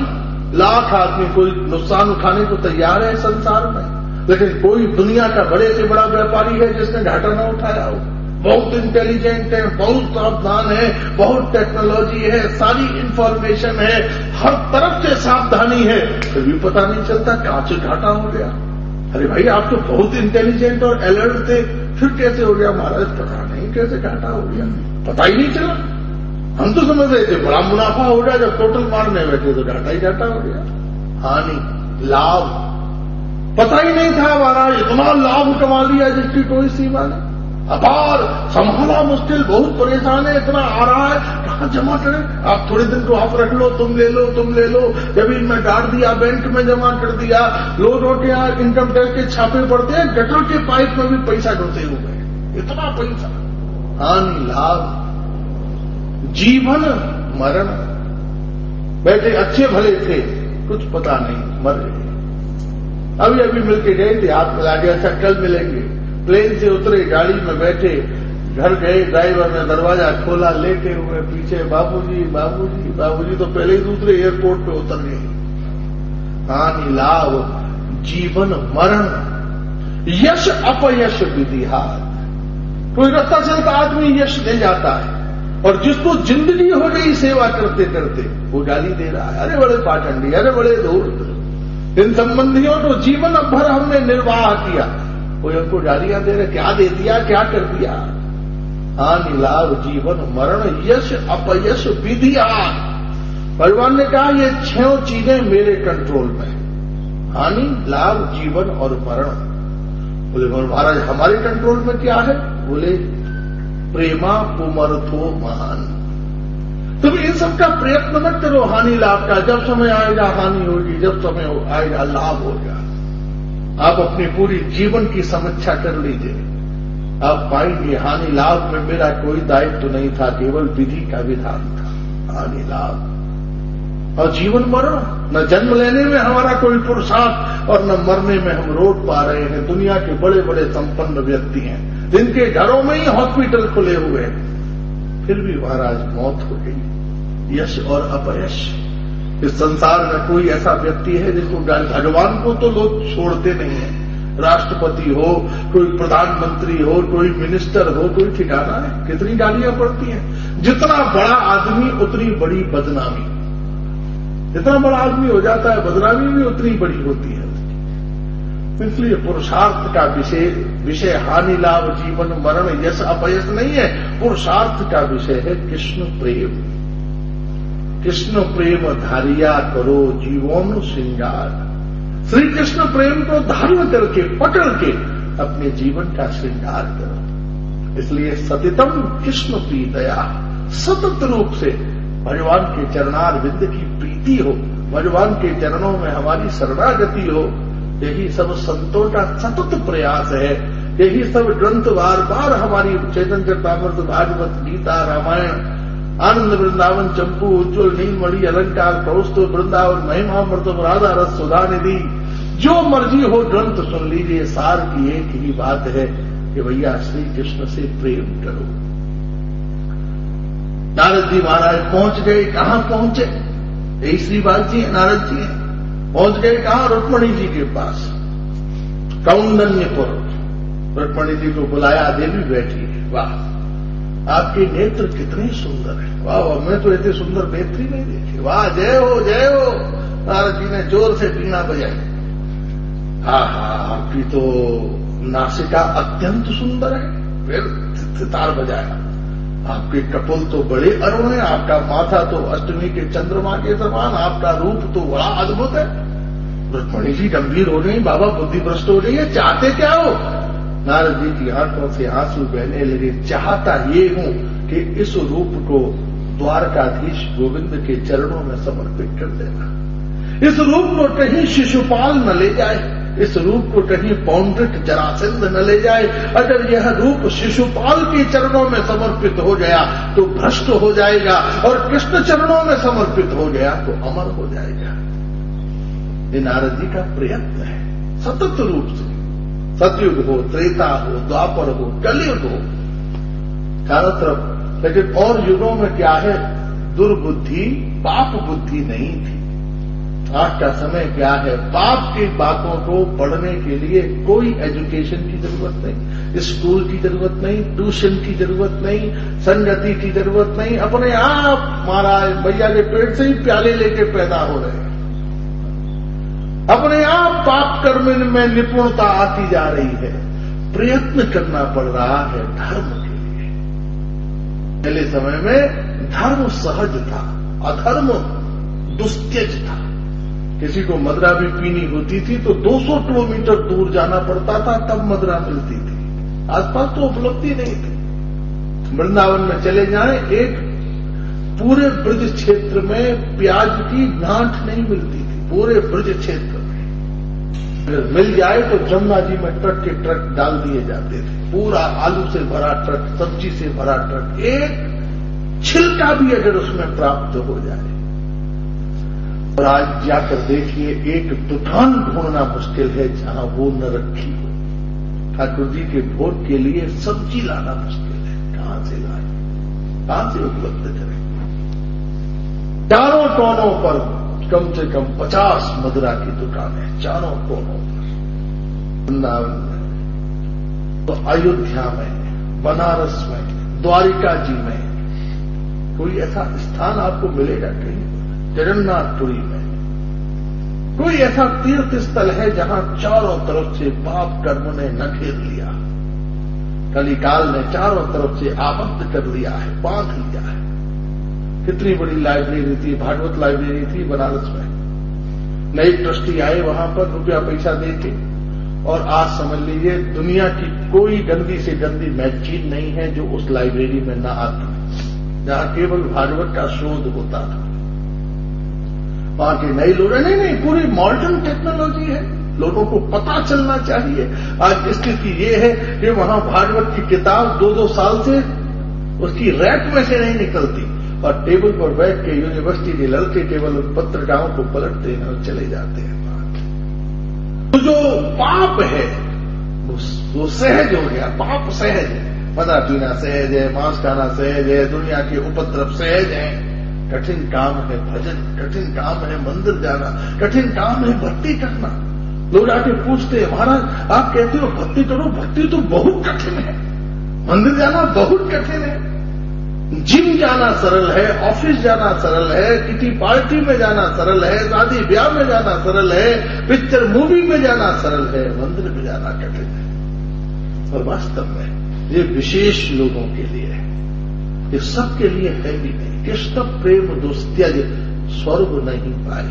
लाख आदमी कोई नुकसान उठाने को तैयार है संसार में, लेकिन कोई दुनिया का बड़े से बड़ा व्यापारी है जिसने घाटा न उठाया हो। बहुत इंटेलिजेंट है, बहुत सावधान है, बहुत टेक्नोलॉजी है, सारी इंफॉर्मेशन है, हर तरफ से सावधानी है, फिर भी पता नहीं चलता कहां से घाटा हो गया। अरे भाई, आप तो बहुत इंटेलिजेंट और अलर्ट थे, फिर कैसे हो गया महाराज? पता नहीं कैसे घाटा हो गया, पता ही नहीं चला। हम तो समझ रहे थे बड़ा मुनाफा हो गया, जब टोटल मारने बैठे तो घाटा ही घाटा हो गया। हानि लाभ पता ही नहीं था महाराज, इतना लाभ कमा लिया जिसकी कोई सीमा नहीं। अपार, संभाला मुश्किल, बहुत परेशान है, इतना आ रहा है, कहां जमा करें? आप थोड़े दिन को आप रख लो, तुम ले लो, तुम ले लो। जमीन में डाल दिया, बैंक में जमा कर दिया, लोगों के यहाँ इनकम टैक्स के छापे पड़ते हैं, गटर के पाइप में भी पैसा घुसे हुए, इतना पैसा। हानि लाभ जीवन मरण। बैठे अच्छे भले थे, कुछ पता नहीं, मर गए। अभी अभी मिलके गए थे, हाथ मिला के, अच्छा कल मिलेंगे। प्लेन से उतरे, गाड़ी में बैठे, घर गए, ड्राइवर ने दरवाजा खोला, लेटे हुए पीछे बाबूजी बाबूजी बाबूजी, तो पहले ही दूसरे एयरपोर्ट पे उतर गए। हानि लाभ जीवन मरण, यश अपयश विधिहार। कोई रास्ता चलता आदमी यश ले जाता है, और जिसको जिंदगी हो गई सेवा करते करते, वो गाली दे रहा है, अरे बड़े पाखंडी, अरे बड़े धूर्त। इन संबंधियों को जीवन भर हमने निर्वाह किया, कोई हमको गालियां दे रहे, क्या दे दिया, क्या कर दिया। हानि लाभ जीवन मरण, यश अपयश विधिहार। भगवान ने कहा ये 6 चीजें मेरे कंट्रोल में, हानि लाभ जीवन और मरण। बोले महाराज हमारे कंट्रोल में क्या है? बोले प्रेमा पुमर्थो महान। तुम इन सब का प्रयत्न मत करो हानि लाभ का, जब समय आएगा हानि होगी, जब समय आएगा लाभ होगा। आप अपनी पूरी जीवन की समीक्षा कर लीजिए, आप पाएंगे हानि लाभ में मेरा कोई दायित्व नहीं था, केवल विधि का विधान था। हानि लाभ और जीवन मरण, न जन्म लेने में हमारा कोई पुरुषार्थ और न मरने में हम रोड पा रहे हैं। दुनिया के बड़े बड़े संपन्न व्यक्ति हैं जिनके घरों में ही हॉस्पिटल खुले हुए हैं, फिर भी महाराज मौत हो गई। यश और अपयश। इस संसार में कोई ऐसा व्यक्ति है जिसको भगवान को तो लोग छोड़ते नहीं है। राष्ट्रपति हो, कोई प्रधानमंत्री हो, कोई मिनिस्टर हो, कोई ठिकाना है। कितनी गालियां पड़ती हैं। जितना बड़ा आदमी उतनी बड़ी बदनामी। जितना बड़ा आदमी हो जाता है बदनामी भी उतनी बड़ी होती है। इसलिए पुरुषार्थ का विषय हानि लाभ जीवन मरण यश अपयश नहीं है। पुरुषार्थ का विषय है कृष्ण प्रेम। कृष्ण प्रेम धारिया करो जीवों श्रृंगार। श्री कृष्ण प्रेम को धारण करके पकड़ के अपने जीवन का श्रृंगार करो। इसलिए सतितम कृष्ण प्रीतया, सतत रूप से भगवान के चरणार विंद की प्रीति हो, भगवान के चरणों में हमारी शरणागति हो। यही सब संतों का सतत प्रयास है। यही सब ग्रंथ बार बार हमारी चैतन्य चरितामृत, भागवत, गीता, रामायण, आनंद वृंदावन, चंपू, उज्ज्वल, नीलमणि, अलंकार, कौस्तुभ, वृंदावन, महिमामृतम, राधा रस, सुधा निधि, जो मर्जी हो ग्रंथ सुन लीजिए। सार की एक ही बात है कि भैया श्री कृष्ण से प्रेम करो। नारद जी महाराज पहुंच गए। कहां पहुंचे? यही श्री बात जी है, नारद जी हैं। पहुंच गए कहां? रुक्मणी जी के पास, कौंडन्यपुर। रुक्मणी जी को बुलाया, देवी बैठी है। वाह, आपके नेत्र कितने सुंदर है। वाह वाह, मैं तो इतने सुंदर नेत्र ही नहीं देखे। वाह, जय हो जय हो। नारद जी ने जोर से वीणा बजाई। हाँ, आपकी तो नासिका अत्यंत सुंदर है। फिर सितार बजाया। आपके कपोल तो बड़े अरुण है, आपका माथा तो अष्टमी के चंद्रमा के समान, आपका रूप तो बड़ा अद्भुत है। रुक्मणी जी गंभीर हो गई। बाबा बुद्धि भ्रष्ट हो रही है, चाहते क्या हो? नारद जी की आंखों से आंसू बहने लगे। चाहता ये हूं कि इस रूप को द्वारकाधीश गोविंद के चरणों में समर्पित कर देना। इस रूप को कहीं शिशुपाल न ले जाए, इस रूप को कहीं पौंड्रिक जरासंध न ले जाए। अगर यह रूप शिशुपाल के चरणों में समर्पित हो गया तो भ्रष्ट हो जाएगा, और कृष्ण चरणों में समर्पित हो गया तो अमर हो जाएगा। ये नारद जी का प्रयत्न है सतत रूप से। सतयुग हो, त्रेता हो, द्वापर हो, कलयुग हो, चारों तरफ। लेकिन और युगों में क्या है? दुर्बुद्धि, पाप बुद्धि नहीं थी। आज का समय क्या है? पाप की बातों को पढ़ने के लिए कोई एजुकेशन की जरूरत नहीं, स्कूल की जरूरत नहीं, ट्यूशन की जरूरत नहीं, संगति की जरूरत नहीं। अपने आप महाराज भैया के पेट से ही प्याले लेके पैदा हो रहे हैं। अपने आप पाप कर्म में निपुणता आती जा रही है। प्रयत्न करना पड़ रहा है धर्म के लिए। पहले समय में धर्म सहज था, अधर्म दुस्त्यज था। किसी को मदिरा भी पीनी होती थी तो 200 किलोमीटर दूर जाना पड़ता था, तब मदिरा मिलती थी। आसपास तो उपलब्धि नहीं थी। वृंदावन में चले जाएं, एक पूरे ब्रज क्षेत्र में प्याज की गांठ नहीं मिलती थी। पूरे ब्रज क्षेत्र में अगर मिल जाए तो जमुना जी में ट्रक के ट्रक डाल दिए जाते थे। पूरा आलू से भरा ट्रक, सब्जी से भरा ट्रक, एक छिलका भी अगर उसमें प्राप्त हो जाए। और आज जाकर देखिए, एक दुकान ढूंढना मुश्किल है जहां वो न रखी हो। ठाकुर जी के भोग के लिए सब्जी लाना मुश्किल है। कहां से लाए, कहां से उपलब्ध करें? चारों कोनों पर कम से कम 50 मदिरा की दुकानें, चारों कोनों पर। वृंदावन में तो, अयोध्या में, बनारस में, द्वारिका जी में कोई ऐसा स्थान आपको मिलेगा कहीं? जगन्नाथपुरी में कोई ऐसा तीर्थ स्थल है जहां चारों तरफ से पाप कर्म ने न घेर लिया? कलिकाल ने चारों तरफ से आबद्ध कर लिया है, बांध लिया है। कितनी बड़ी लाइब्रेरी थी, भागवत लाइब्रेरी थी बनारस में। नए ट्रस्टी आए वहां पर रुपया पैसा देके, और आज समझ लीजिए दुनिया की कोई गंदी से गंदी मैगजीन नहीं है जो उस लाइब्रेरी में न आती, जहां केवल भागवत का शोध होता था। वहां के नए लोग नहीं, पूरी मॉडर्न टेक्नोलॉजी है, लोगों को पता चलना चाहिए। आज स्थिति ये है कि वहां भागवत की किताब 2-2 साल से उसकी रैक में से नहीं निकलती, और टेबल पर बैठ के यूनिवर्सिटी के लड़के केवल पत्रिकाओं को पलटते हैं और चले जाते हैं। तो जो पाप है वो सहज हो गया। पाप सहज है, मदा पीना सहज है, मांस खाना सहज है, दुनिया के उपद्रव सहज है, कठिन काम है भजन, कठिन काम है मंदिर जाना, कठिन काम है भक्ति करना। लोग आके पूछते हैं, महाराज आप कहते हो भक्ति करो, भक्ति तो बहुत कठिन है, मंदिर जाना बहुत कठिन है। जिम जाना सरल है, ऑफिस जाना सरल है, किसी पार्टी में जाना सरल है, शादी ब्याह में जाना सरल है, पिक्चर मूवी में जाना सरल है, मंदिर में जाना कठिन है। और वास्तव में ये विशेष लोगों के लिए है, ये सबके लिए है भी नहीं। कृष्ण प्रेम दुस्त्यज स्वर्ग नहीं पाए,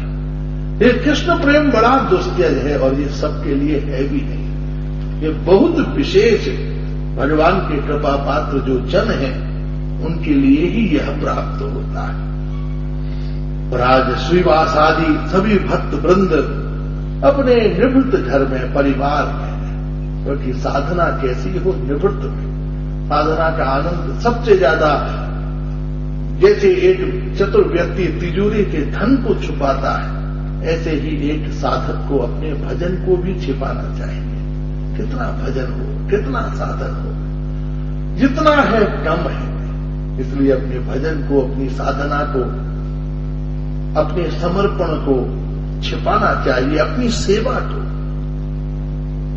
ये कृष्ण प्रेम बड़ा दुस्त्यज है और ये सबके लिए है भी नहीं। ये बहुत विशेष भगवान के कृपा पात्र जो जन है उनके लिए ही यह प्राप्त होता है। और आज श्रीवास आदि सभी भक्त वृंद अपने निवृत्त घर में, परिवार में, क्योंकि साधना कैसी हो, निवृत्त में साधना का आनंद सबसे ज्यादा। जैसे एक चतुर व्यक्ति तिजोरी के धन को छुपाता है, ऐसे ही एक साधक को अपने भजन को भी छिपाना चाहिए। कितना भजन हो, कितना साधन हो, जितना है कम है। इसलिए अपने भजन को, अपनी साधना को, अपने समर्पण को छिपाना चाहिए, अपनी सेवा को।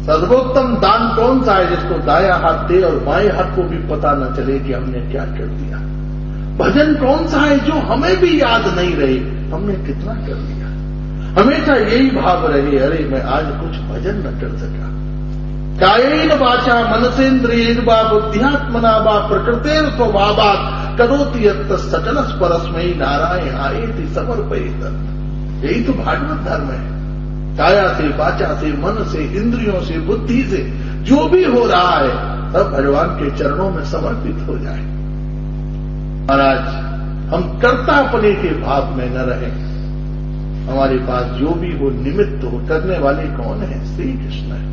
सर्वोत्तम दान कौन सा है? जिसको दाया हाथ दे और बाएं हाथ को भी पता न चले कि हमने क्या कर दिया। भजन कौन सा है? जो हमें भी याद नहीं रहे हमने कितना कर दिया। हमेशा यही भाव रहे, अरे मैं आज कुछ भजन न कर सका। कायेन वाचा मनसेन्द्रियेण वा बुद्ध्यात्मना वा प्रकृतेर स्वभावात् करोति यत् सकल परस्मै नारायणायेति समर्पयेत्। यही तो भागवत धर्म है। काया से, वाचा से, मन से, इंद्रियों से, बुद्धि से जो भी हो रहा है सब भगवान के चरणों में समर्पित हो जाए। महाराज हम कर्तापने के भाव में न रहें। हमारे पास जो भी हो निमित्त हो, करने वाले कौन है? श्री कृष्ण है।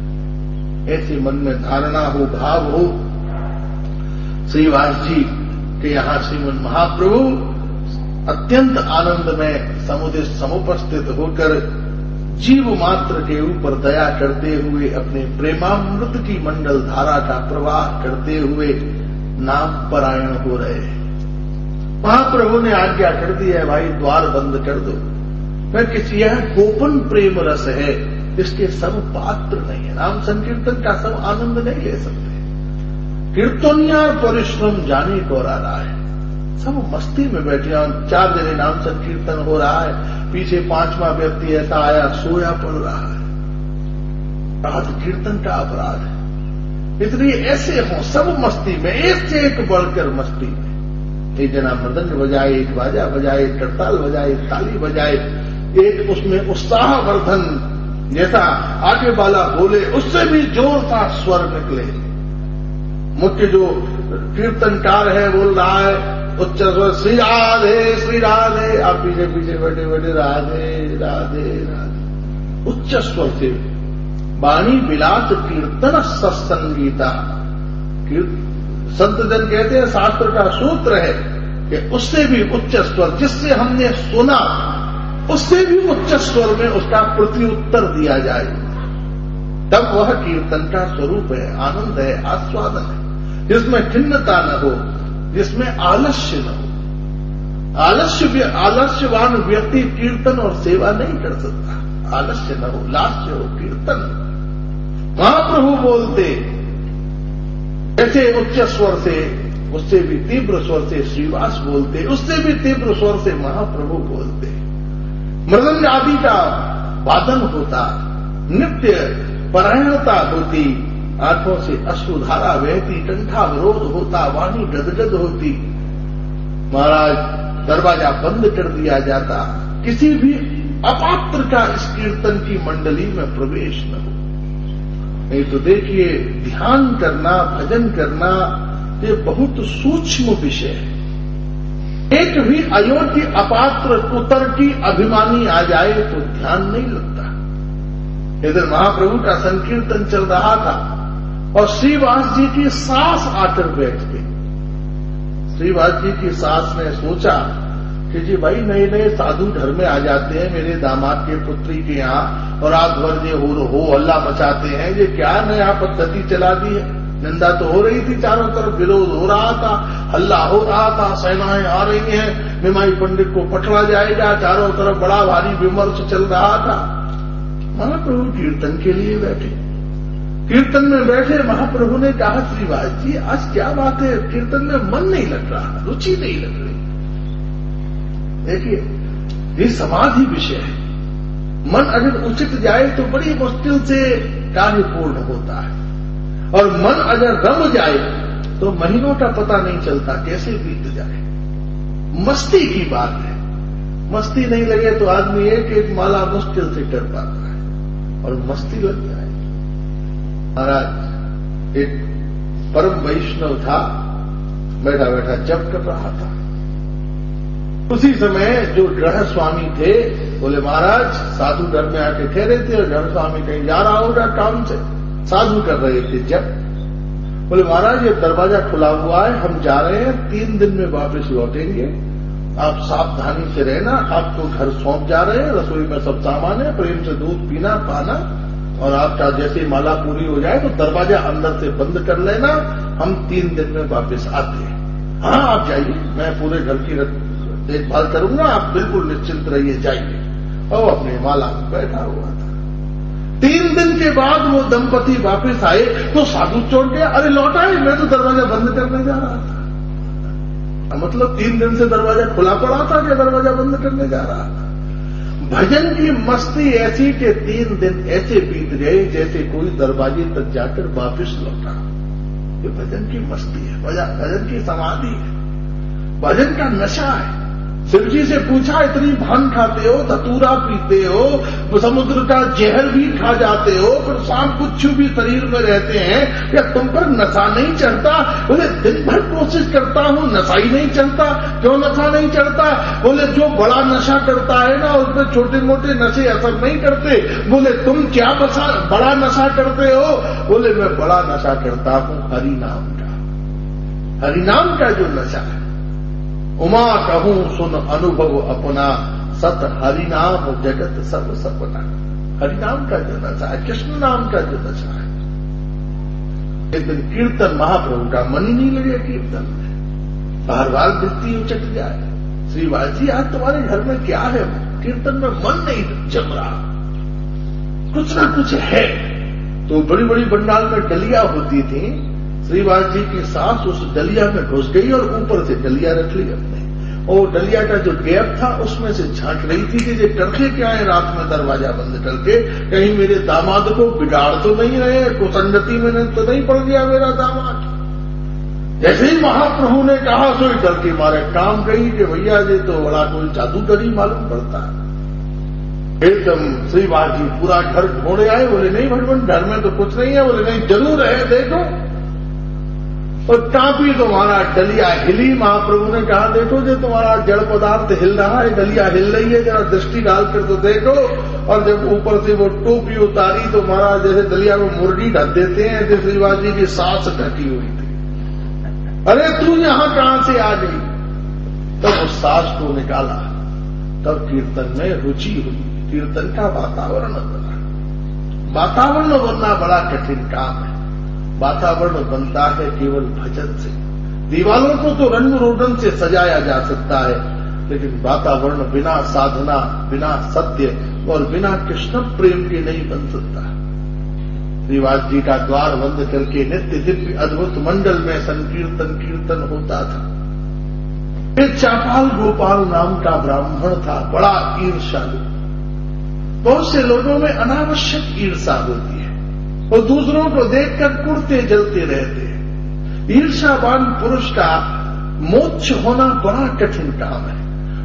ऐसे मन में धारणा हो, भाव हो। श्रीवास जी के यहां श्रीमन महाप्रभु अत्यंत आनंद में समुदित समुपस्थित होकर जीव मात्र के ऊपर दया करते हुए अपने प्रेमामृत की मंडल धारा का प्रवाह करते हुए नाम परायण हो रहे हैं। महाप्रभु ने आज्ञा कर दी है, भाई द्वार बंद कर दो। मैं किसी यह गोपन प्रेम रस है, इसके सब पात्र नहीं है। नाम संकीर्तन का सब आनंद नहीं ले सकते। कीर्तनिया परिश्रम जाने को आ रहा है, सब मस्ती में बैठे हैं। 4 जने नाम संकीर्तन हो रहा है, पीछे 5वां व्यक्ति ऐसा आया सोया पड़ रहा है। रात कीर्तन का अपराध है। इसलिए ऐसे हो सब मस्ती में, एक से एक बढ़कर मस्ती में। एक जना मृदंग बजाए, एक बाजा बजाए, एक करताल बजाए, एक ताली बजाए, एक उसमें उत्साहवर्धन जैसा आगे वाला बोले उससे भी जोर का स्वर निकले। मुख्य जो कीर्तनकार है बोल रहा है उच्च स्वर, श्री राधे श्री राधे। आप पीछे पीछे बैठे बैठे राधे राधे राधे, उच्च स्वर से। वाणी विलास कीर्तन सत्संगीता। संत जन कहते हैं, शास्त्र का सूत्र है कि उससे भी उच्च स्वर, जिससे हमने सुना उससे भी उच्च स्वर में उसका प्रत्युत्तर दिया जाए, तब वह कीर्तन का स्वरूप है, आनंद है, आस्वादन है, जिसमें खिन्नता न हो, जिसमें आलस्य न हो। आलस्यवान व्यक्ति कीर्तन और सेवा नहीं कर सकता। आलस्य न हो, लास्य हो, कीर्तन। महाप्रभु बोलते ऐसे उच्च स्वर से, उससे भी तीव्र स्वर से श्रीवास बोलते, उससे भी तीव्र स्वर से महाप्रभु बोलते। मृदंग आदि का वादन होता, नित्य परायणता होती, आंखों से अश्रुधारा बहती, कंठावरोध होता, वाणी गदगद होती। महाराज दरवाजा बंद कर दिया जाता, किसी भी अपात्र का इस कीर्तन की मंडली में प्रवेश न हो। नहीं तो देखिए, ध्यान करना, भजन करना ये बहुत सूक्ष्म विषय है। एक भी अयोग्य अपात्र कुतर्की अभिमानी आ जाए तो ध्यान नहीं लगता। इधर महाप्रभु का संकीर्तन चल रहा था और श्रीवास जी की सास आकर बैठ गई। श्रीवास जी की सास ने सोचा कि जी भाई नए नए साधु घर में आ जाते हैं मेरे दामाद के पुत्री के यहाँ और रात भर ये हो हल्ला मचाते हैं, ये क्या नया पद्धति चला दी है। निंदा तो हो रही थी, चारों तरफ विरोध हो रहा था, हल्ला हो रहा था, सेनाएं आ रही हैं, निमाई पंडित को पकड़ा जाएगा, चारों तरफ बड़ा भारी विमर्श चल रहा था। महाप्रभु कीर्तन के लिए बैठे। कीर्तन में बैठे महाप्रभु ने कहा, श्रीवास जी आज क्या बात है, कीर्तन में मन नहीं लग रहा, रुचि नहीं लग रही। देखिए ये समाधि विषय है। मन अगर उचित जाए तो बड़ी मुश्किल से कार्य पूर्ण होता है, और मन अगर रम जाए तो महीनों का पता नहीं चलता कैसे बीत जाए। मस्ती की बात है, मस्ती नहीं लगे तो आदमी एक माला मुश्किल से कर पाता है, और मस्ती लग जाए। महाराज एक परम वैष्णव था, बैठा बैठा जप कर रहा था। उसी समय जो गृह स्वामी थे बोले, महाराज साधु घर में आके ठहरे थे और गृह स्वामी कहीं जा रहा होगा काम से, साधु कर रहे थे जप। बोले महाराज ये दरवाजा खुला हुआ है, हम जा रहे हैं, 3 दिन में वापस लौटेंगे, आप सावधानी से रहना, आपको घर सौंप जा रहे हैं, रसोई में सब सामान है, प्रेम से दूध पीना पाना, और आपका जैसे माला पूरी हो जाए तो दरवाजा अंदर से बंद कर लेना, हम 3 दिन में वापस आते हैं। हाँ आप जाइए, मैं पूरे घर की देखभाल करूंगा, आप बिल्कुल निश्चिंत रहिए, जाइए। और अपने माला में बैठा हुआ था। 3 दिन के बाद वो दंपति वापस आए तो साधु छोड़ गया, अरे लौट आए, मैं तो दरवाजा बंद करने जा रहा था। मतलब 3 दिन से दरवाजा खुला पड़ा था कि दरवाजा बंद करने जा रहा था। भजन की मस्ती ऐसी कि 3 दिन ऐसे बीत गए जैसे कोई दरवाजे तक जाकर वापस लौटा। ये भजन की मस्ती है, भजन की समाधि है, भजन का नशा है। शिव जी से पूछा, इतनी भांग खाते हो, धतूरा पीते हो, समुद्र का जहर भी खा जाते हो, फिर सांप बिच्छू भी शरीर में रहते हैं, क्या तुम पर नशा नहीं चढ़ता? बोले दिन भर कोशिश करता हूं, नशा ही नहीं चढ़ता। क्यों नशा नहीं चढ़ता? बोले जो बड़ा नशा करता है ना, उसमें छोटे मोटे नशे असर नहीं करते। बोले तुम क्या बड़ा नशा करते हो? बोले मैं बड़ा नशा करता हूं हरिनाम का, हरिनाम का जो नशा है। उमा कहूं सुन अनुभव अपना, सत हरिनाम जगत सब सपना। हरिनाम का जो नशा है, कृष्ण नाम का जो नशा है। एक दिन कीर्तन महाप्रभु का मन ही नहीं लगे कीर्तन में, बार बार वृत्ति उचट जाए। श्रीवास जी आज तुम्हारे घर में क्या है? कीर्तन में मन नहीं जम रहा, कुछ ना कुछ है। तो बड़ी बड़ी पंडाल में डलिया होती थी, श्रीवास जी की सास उस डलिया में घुस गई और ऊपर से डलिया रख ली अपने, और डलिया का जो गैप था उसमें से झांक रही थी कि ये करते क्या है रात में दरवाजा बंद करके, कहीं मेरे दामाद को बिगाड़ तो नहीं रहे, कुसंगति में तो नहीं पड़ गया मेरा दामाद। जैसे ही महाप्रभु ने कहा सोई डर के मारे काम गई कि भैया ये तो बड़ा कोई जादूगरी मालूम पड़ता है। एकदम श्रीवास जी पूरा घर ढूंढे आए, बोले नहीं भगवान घर में तो कुछ नहीं है। बोले नहीं जरूर है, देखो। और काफी तुम्हारा डलिया हिली। महाप्रभु ने कहा देखो जो तुम्हारा जड़ पदार्थ हिल रहा है, डलिया हिल रही है, जरा दृष्टि डालकर तो देखो। और जब ऊपर से वो टोपी उतारी तो महाराज जैसे डलिया में मुर्गी ढक देते हैं, जैसे श्रीवास जी की सांस ढकी हुई थी। अरे तू यहां कहां से आ गई? तब उस सांस को निकाला, तब कीर्तन में रुचि हुई, कीर्तन का वातावरण बना। वातावरण बनना बड़ा कठिन काम है। वातावरण बनता है केवल भजन से। दीवालों को तो रंग रोगन से सजाया जा सकता है, लेकिन वातावरण बिना साधना, बिना सत्य और बिना कृष्ण प्रेम के नहीं बन सकता। श्रीवास जी का द्वार बंद करके नित्य दिव्य अद्भुत मंडल में संकीर्तन कीर्तन होता था। एक चापाल गोपाल नाम का ब्राह्मण था, बड़ा ईर्ष्यालु। बहुत से लोगों में अनावश्यक ईर्षा होती है, और दूसरों को देखकर कुड़ते जलते रहते हैं। ईर्ष्यावान पुरुष का मोक्ष होना बड़ा कठिन काम है,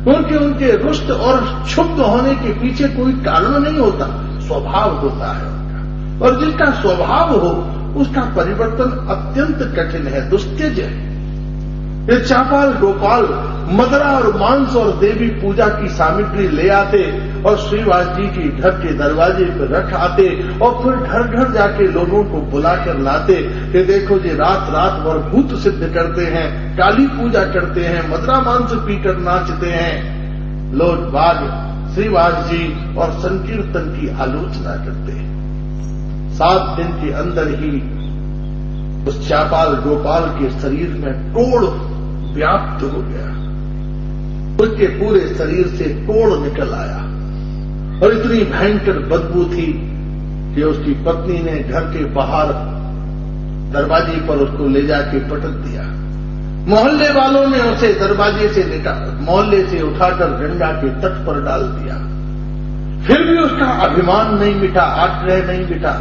क्योंकि उनके रुष्ट और क्षुब्ध होने के पीछे कोई कारण नहीं होता, स्वभाव होता है उनका। और जिसका स्वभाव हो उसका परिवर्तन अत्यंत कठिन है, दुस्तेज है। ये चापाल गोपाल मदरा और मांस और देवी पूजा की सामग्री ले आते और श्रीवास जी की घर के दरवाजे पर रख आते, और फिर घर घर जाके लोगों को बुलाकर लाते कि देखो जी रात रात भर भूत सिद्ध करते हैं, काली पूजा करते हैं, मदरा मांस पीकर नाचते हैं। लोग बाग श्रीवास जी और संकीर्तन की आलोचना करते हैं। 7 दिन के अंदर ही उस चापाल गोपाल के शरीर में टोड़ व्याप्त हो गया। उसके पूरे शरीर से कोढ़ निकल आया और इतनी भयंकर बदबू थी कि उसकी पत्नी ने घर के बाहर दरवाजे पर उसको ले जाके पटक दिया। मोहल्ले वालों ने उसे दरवाजे से मोहल्ले से उठाकर गंगा के तट पर डाल दिया। फिर भी उसका अभिमान नहीं मिटा, आग्रह नहीं मिटा।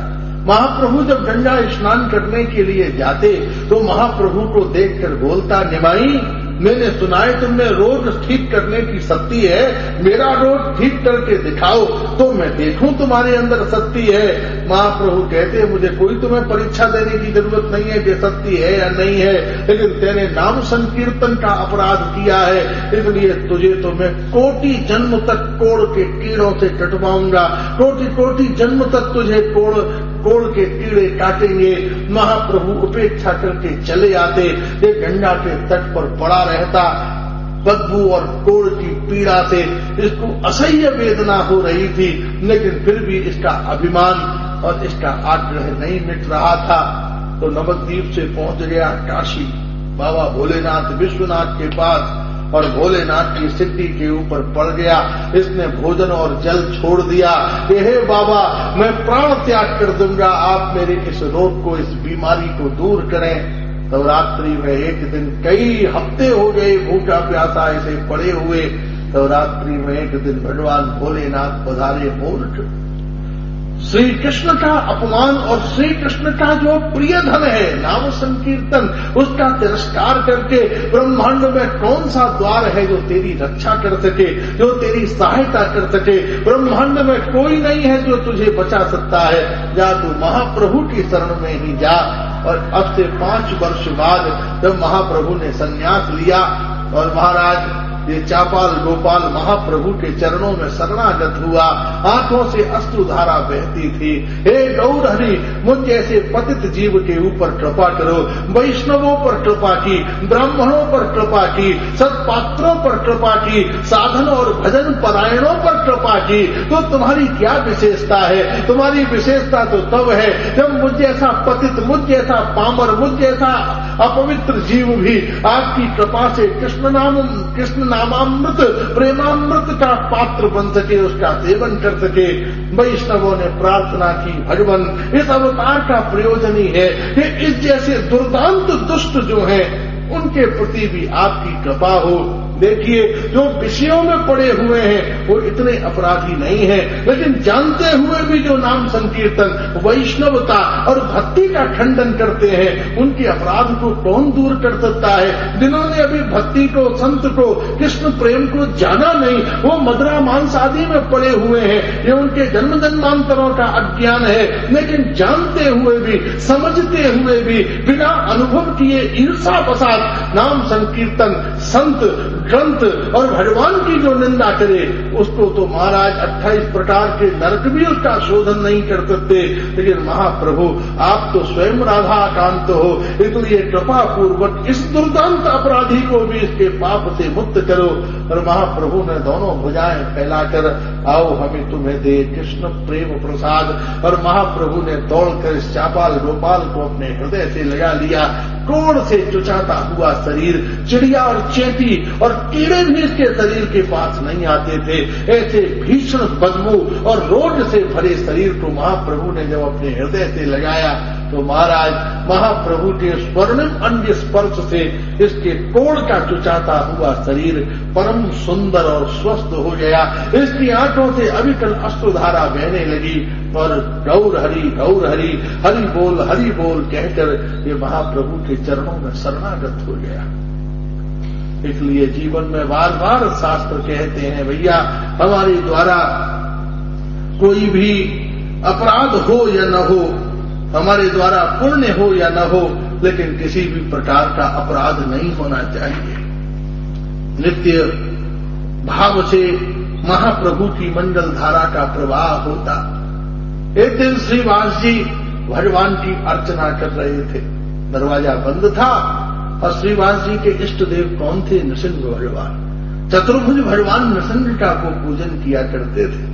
महाप्रभु जब गंगा स्नान करने के लिए जाते तो महाप्रभु को देखकर बोलता, निमाई, मैंने सुना है तुमने रोग ठीक करने की शक्ति है, मेरा रोग ठीक करके दिखाओ तो मैं देखूं तुम्हारे अंदर शक्ति है। महाप्रभु कहते, मुझे कोई तुम्हें परीक्षा देने की जरूरत नहीं है कि शक्ति है या नहीं है, लेकिन तेरे नाम संकीर्तन का अपराध किया है, इसलिए तुझे तो मैं कोटि जन्म तक कोढ़ के कीड़ों से कटवाऊंगा, कोटि कोटि जन्म तक तुझे कोढ़ के कीड़े काटेंगे। महाप्रभु उपेक्षा करके चले आते। ये गंगा के तट पर पड़ा रहता। बदबू और कोढ़ की पीड़ा से इसको असह्य वेदना हो रही थी, लेकिन फिर भी इसका अभिमान और इसका आग्रह नहीं मिट रहा था। तो नवद्वीप से पहुंच गया काशी, बाबा भोलेनाथ विश्वनाथ के पास, और भोलेनाथ की सिद्धि के ऊपर पड़ गया। इसने भोजन और जल छोड़ दिया कि हे बाबा, मैं प्राण त्याग कर दूंगा, आप मेरे इस रोग को, इस बीमारी को दूर करें। तो रात्रि में एक दिन, कई हफ्ते हो गए भूखा प्यासा ऐसे पड़े हुए, तो रात्रि में एक दिन भगवान भोलेनाथ पधारे मूर्ख। श्री कृष्ण का अपमान और श्री कृष्ण का जो प्रिय धन है नाम संकीर्तन, उसका तिरस्कार करके ब्रह्मांड में कौन सा द्वार है जो तेरी रक्षा कर सके, जो तेरी सहायता कर सके। ब्रह्मांड में कोई नहीं है जो तुझे बचा सकता है, जा तू महाप्रभु की शरण में ही जा। और अब से 5 वर्ष बाद जब महाप्रभु ने संन्यास लिया और महाराज ये चापाल गोपाल महाप्रभु के चरणों में शरणागत हुआ, आंखों से अश्रुधारा बहती थी। हे गौर हरि, मुझ जैसे पतित जीव के ऊपर कृपा करो, वैष्णवों पर कृपा की, ब्राह्मणों पर कृपा की, सत्पात्रों पर कृपा की, साधन और भजन परायणों पर कृपा की। तो तुम्हारी क्या विशेषता है? तुम्हारी विशेषता तो तब है जब मुझ जैसा पतित, मुझ जैसा पामर, मुझ जैसा अपवित्र जीव भी आपकी कृपा से कृष्ण नामामृत, प्रेमामृत का पात्र बन सके, उसका सेवन कर सके। वैष्णवों ने प्रार्थना की, भगवान इस अवतार का प्रयोजन ही है कि इस जैसे दुर्दांत दुष्ट जो हैं उनके प्रति भी आपकी कृपा हो। देखिए, जो विषयों में पड़े हुए हैं वो इतने अपराधी नहीं है, लेकिन जानते हुए भी जो नाम संकीर्तन, वैष्णवता और भक्ति का खंडन करते हैं, उनके अपराध को कौन दूर कर सकता है? जिन्होंने अभी भक्ति को, संत को, कृष्ण प्रेम को जाना नहीं, वो मदिरा मांस आदि में पड़े हुए हैं। ये उनके जन्म जन्मांतरों का अज्ञान है, लेकिन जानते हुए भी, समझते हुए भी, बिना अनुभव किए ईर्षा पसाद नाम संकीर्तन, संत, ग्रंथ और भगवान की जो निंदा करे, उसको तो महाराज 28 प्रकार के नरक भी उसका शोधन नहीं कर सकते। लेकिन महाप्रभु, आप तो स्वयं राधा कांत हो, इसलिए कृपा पूर्वक इस दुर्दांत अपराधी को भी इसके पाप से मुक्त करो। और महाप्रभु ने दोनों भुजाएं फैलाकर, आओ हमें तुम्हें दे कृष्ण प्रेम प्रसाद। और महाप्रभु ने दौड़कर इस चापाल गोपाल को अपने हृदय से लगा लिया। कोढ़ से चुचाता हुआ शरीर, चिड़िया और चेंटी और कीड़े भी इसके शरीर के पास नहीं आते थे। ऐसे भीषण बदबू और रोग से भरे शरीर को महाप्रभु ने जब अपने हृदय से लगाया तो महाराज, महाप्रभु के स्वर्णिम अंग स्पर्श से इसके कोढ़ का चुचाता हुआ शरीर परम सुंदर और स्वस्थ हो गया। इसकी आंखों से अविकल अश्रुधारा बहने लगी और गौर हरि, हरि बोल कहकर ये महाप्रभु के चरणों में शरणागत हो गया। इसलिए जीवन में बार बार शास्त्र कहते हैं, भैया हमारे द्वारा कोई भी अपराध हो या न हो, हमारे द्वारा पुण्य हो या न हो, लेकिन किसी भी प्रकार का अपराध नहीं होना चाहिए। नित्य भाव से महाप्रभु की मंगल धारा का प्रवाह होता। एक दिन श्रीवास जी भगवान की अर्चना कर रहे थे, दरवाजा बंद था और श्रीवास जी के इष्ट देव कौन थे? नृसिंह भगवान। चतुर्भुज भगवान नृसिंह का को पूजन किया करते थे।